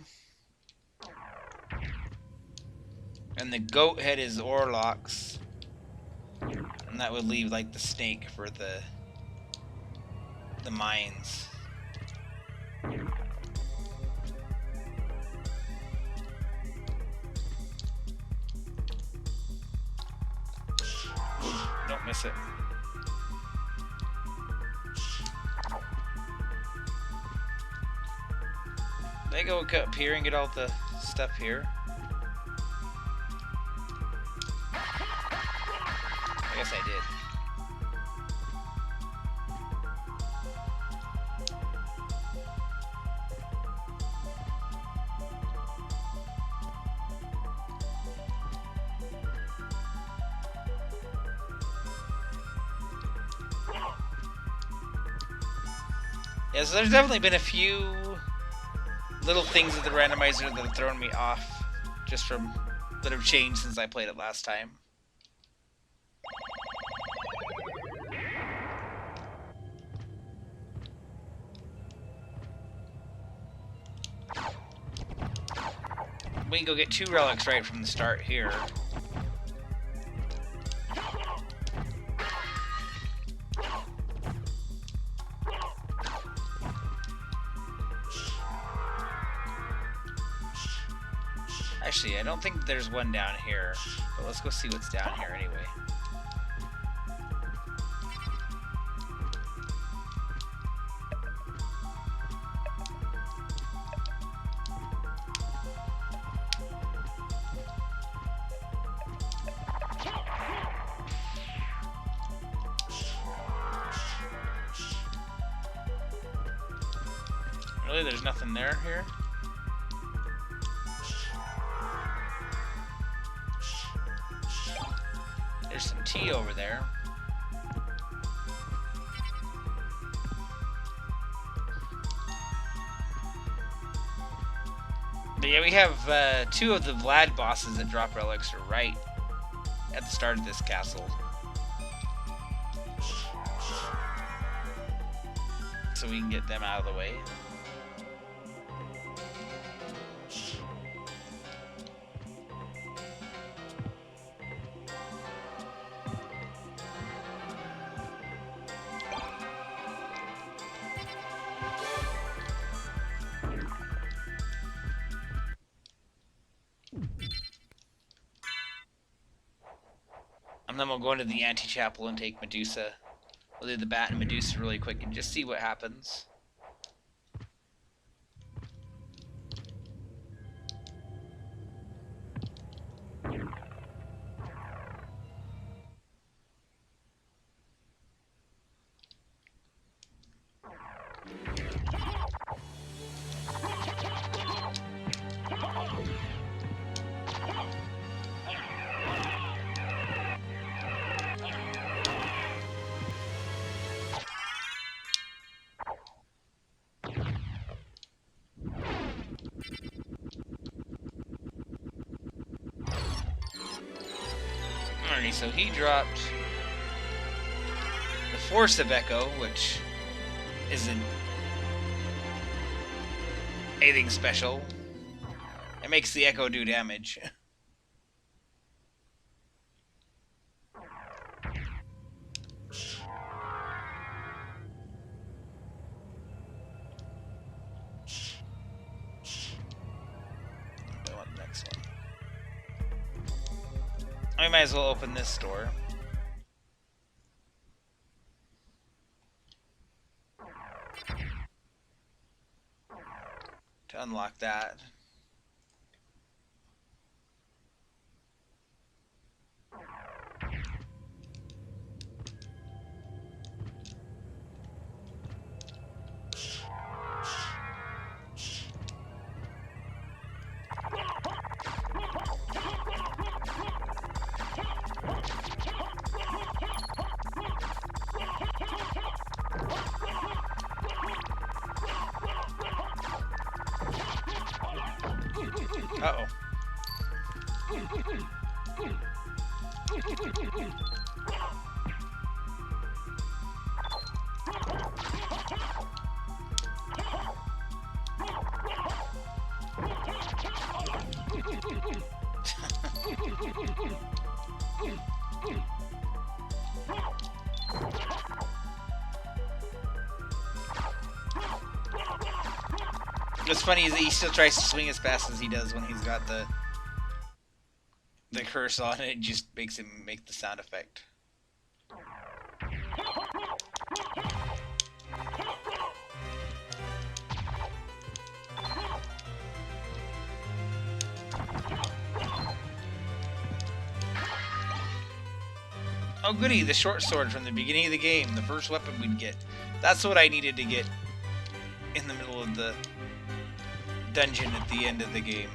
And the goat head is Orlox. And that would leave like the snake for the mines. miss it. Did I go up here and get all the stuff here? I guess I did. Yeah, so there's definitely been a few little things with the randomizer that have thrown me off, just from that have changed since I played it last time. We can go get 2 relics right from the start here. Actually, I don't think there's one down here, but let's go see what's down here anyway. Really, there's nothing there here? There's some tea over there. But yeah, we have 2 of the Vlad bosses that drop relics are right at the start of this castle. So we can get them out of the way. And then we'll go into the Anti-Chapel and take Medusa. We'll do the Bat and Medusa really quick and just see what happens. Alrighty, so he dropped the Force of Echo, which isn't anything special. It makes the Echo do damage. We might as well open this door. To unlock that. Uh-oh. What's funny is that he still tries to swing as fast as he does when he's got the curse on it. It just makes him make the sound effect. Oh goody, the short sword from the beginning of the game, the first weapon we'd get. That's what I needed to get in the middle of the dungeon at the end of the game.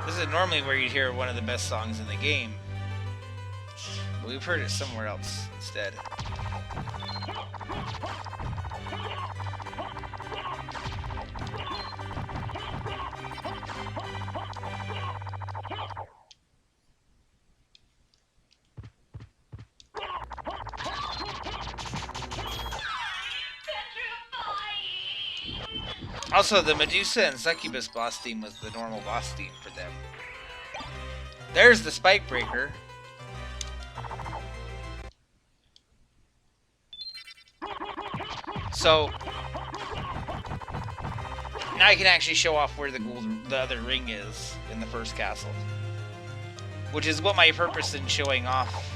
This is normally where you'd hear one of the best songs in the game, but we've heard it somewhere else instead. Also, the Medusa and Succubus boss theme was the normal boss theme for them. There's the Spike Breaker. So now I can actually show off where the other ring is in the first castle, which is what my purpose in showing off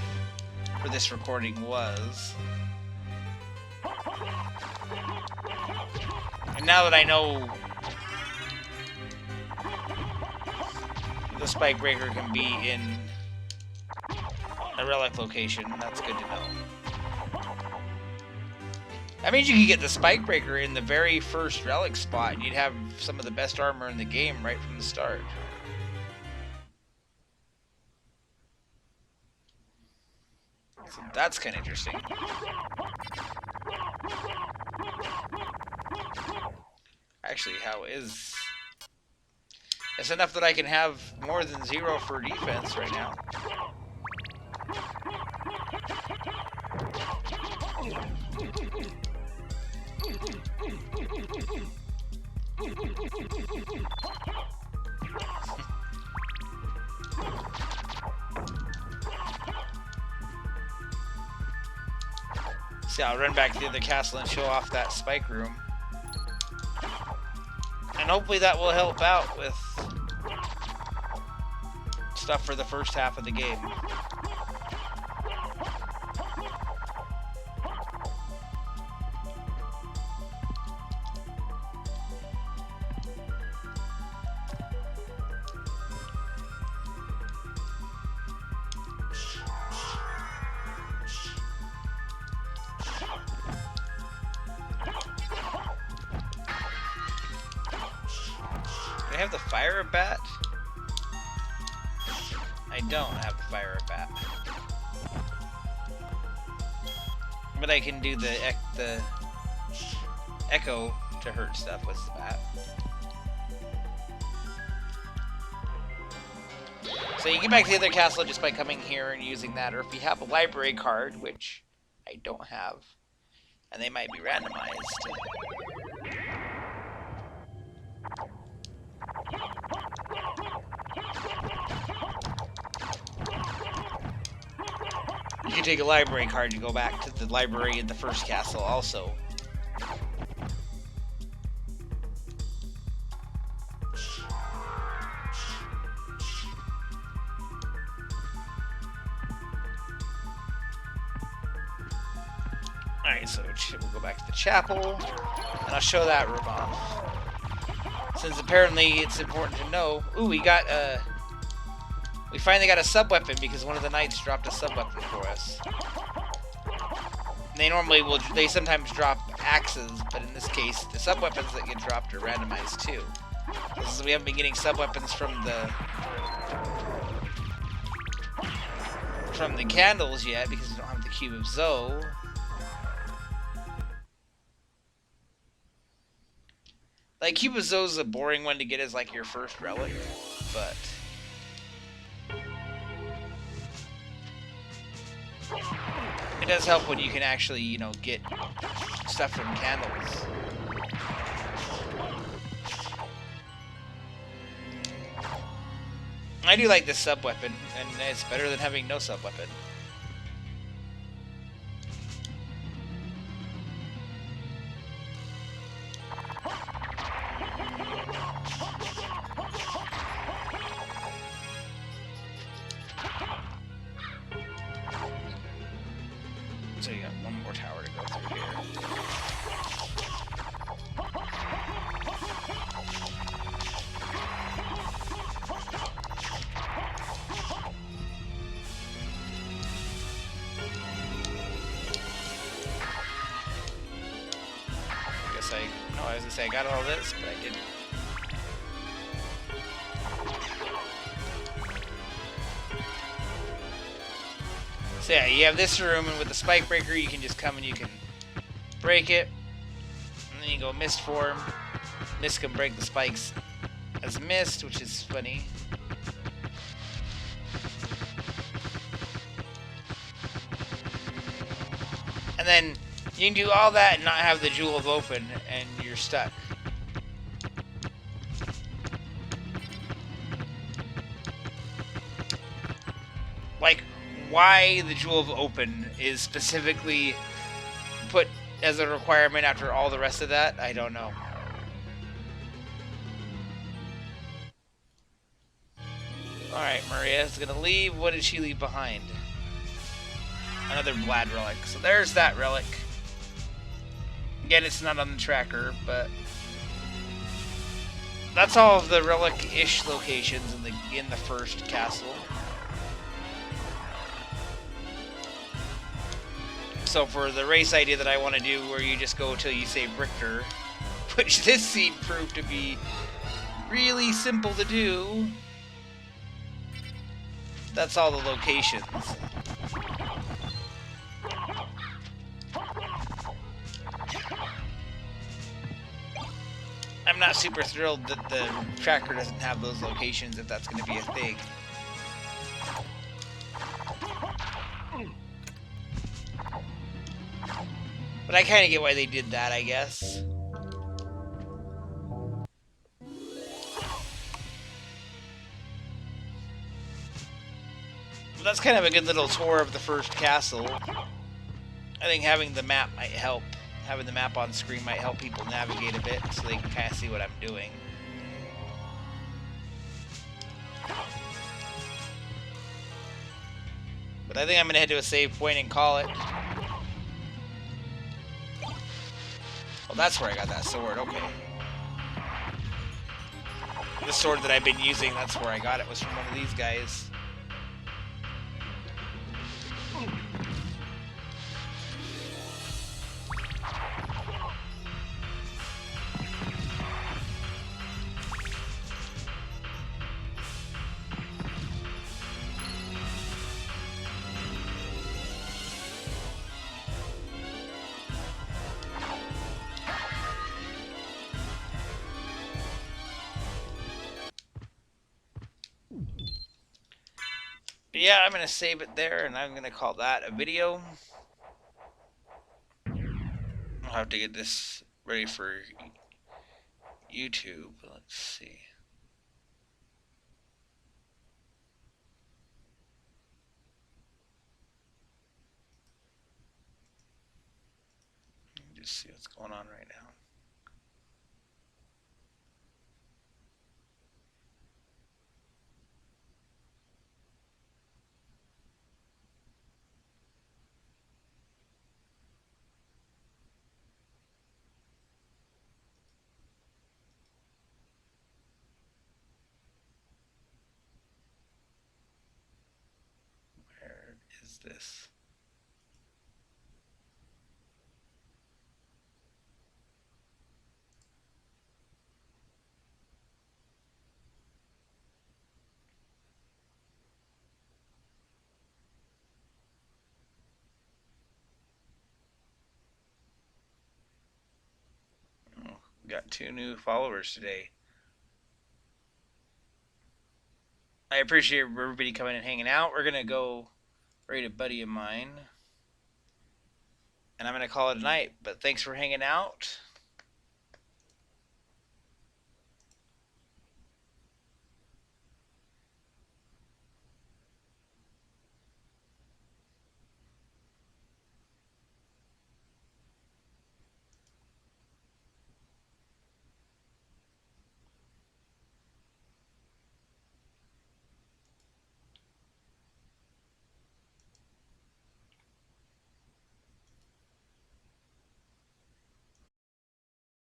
for this recording was. And now that I know the Spike Breaker can be in a relic location, that's good to know. That means you could get the Spike Breaker in the very first relic spot, and you'd have some of the best armor in the game right from the start. So that's kind of interesting. Actually, how is... It's enough that I can have more than 0 for defense right now. See, I'll run back to the other castle and show off that spike room. And hopefully that will help out with stuff for the first half of the game. Do I have the fire bat? I don't have the fire bat. But I can do the echo to hurt stuff with the bat. So you get back to the other castle just by coming here and using that, or if you have a library card, which I don't have, and they might be randomized. You can take a library card to go back to the library in the first castle also. Alright, so we'll go back to the chapel, and I'll show that room off. Since apparently it's important to know... Ooh, we finally got a sub-weapon because one of the knights dropped a sub-weapon for us. They sometimes drop axes, but in this case, the sub-weapons that get dropped are randomized too. Since we haven't been getting sub-weapons from the candles yet because we don't have the Cube of Zoe. Like, Cube of Zoe is a boring one to get as like your first relic, but it does help when you can actually, you know, get stuff from candles. I do like this sub-weapon, and it's better than having no sub-weapon. I was gonna say I got all this, but I didn't. So yeah, you have this room, and with the spike breaker, you can just come and you can break it, and then you go mist form. Mist can break the spikes as mist, which is funny. And then you can do all that and not have the Jewel of Open, and you're stuck. Like, why the Jewel of Open is specifically put as a requirement after all the rest of that, I don't know. Alright, Maria's gonna leave. What did she leave behind? Another Blad relic. So there's that relic. Again, it's not on the tracker, but that's all of the relic-ish locations in the first castle. So for the race idea that I want to do, where you just go till you say Richter, which this scene proved to be really simple to do, that's all the locations. I'm not super thrilled that the tracker doesn't have those locations, if that's going to be a thing. But I kind of get why they did that, I guess. But that's kind of a good little tour of the first castle. I think having the map might help. Having the map on screen might help people navigate a bit so they can kind of see what I'm doing. But I think I'm going to head to a save point and call it. Well, that's where I got that sword, okay. The sword that I've been using, that's where I got it, was from one of these guys. But yeah, I'm going to save it there, and I'm going to call that a video. I'll have to get this ready for YouTube. Let's see. Just see what's going on right now. Where is this? Oh, got 2 new followers today. I appreciate everybody coming and hanging out. We're going to go raid a buddy of mine. And I'm going to call it a night. But thanks for hanging out.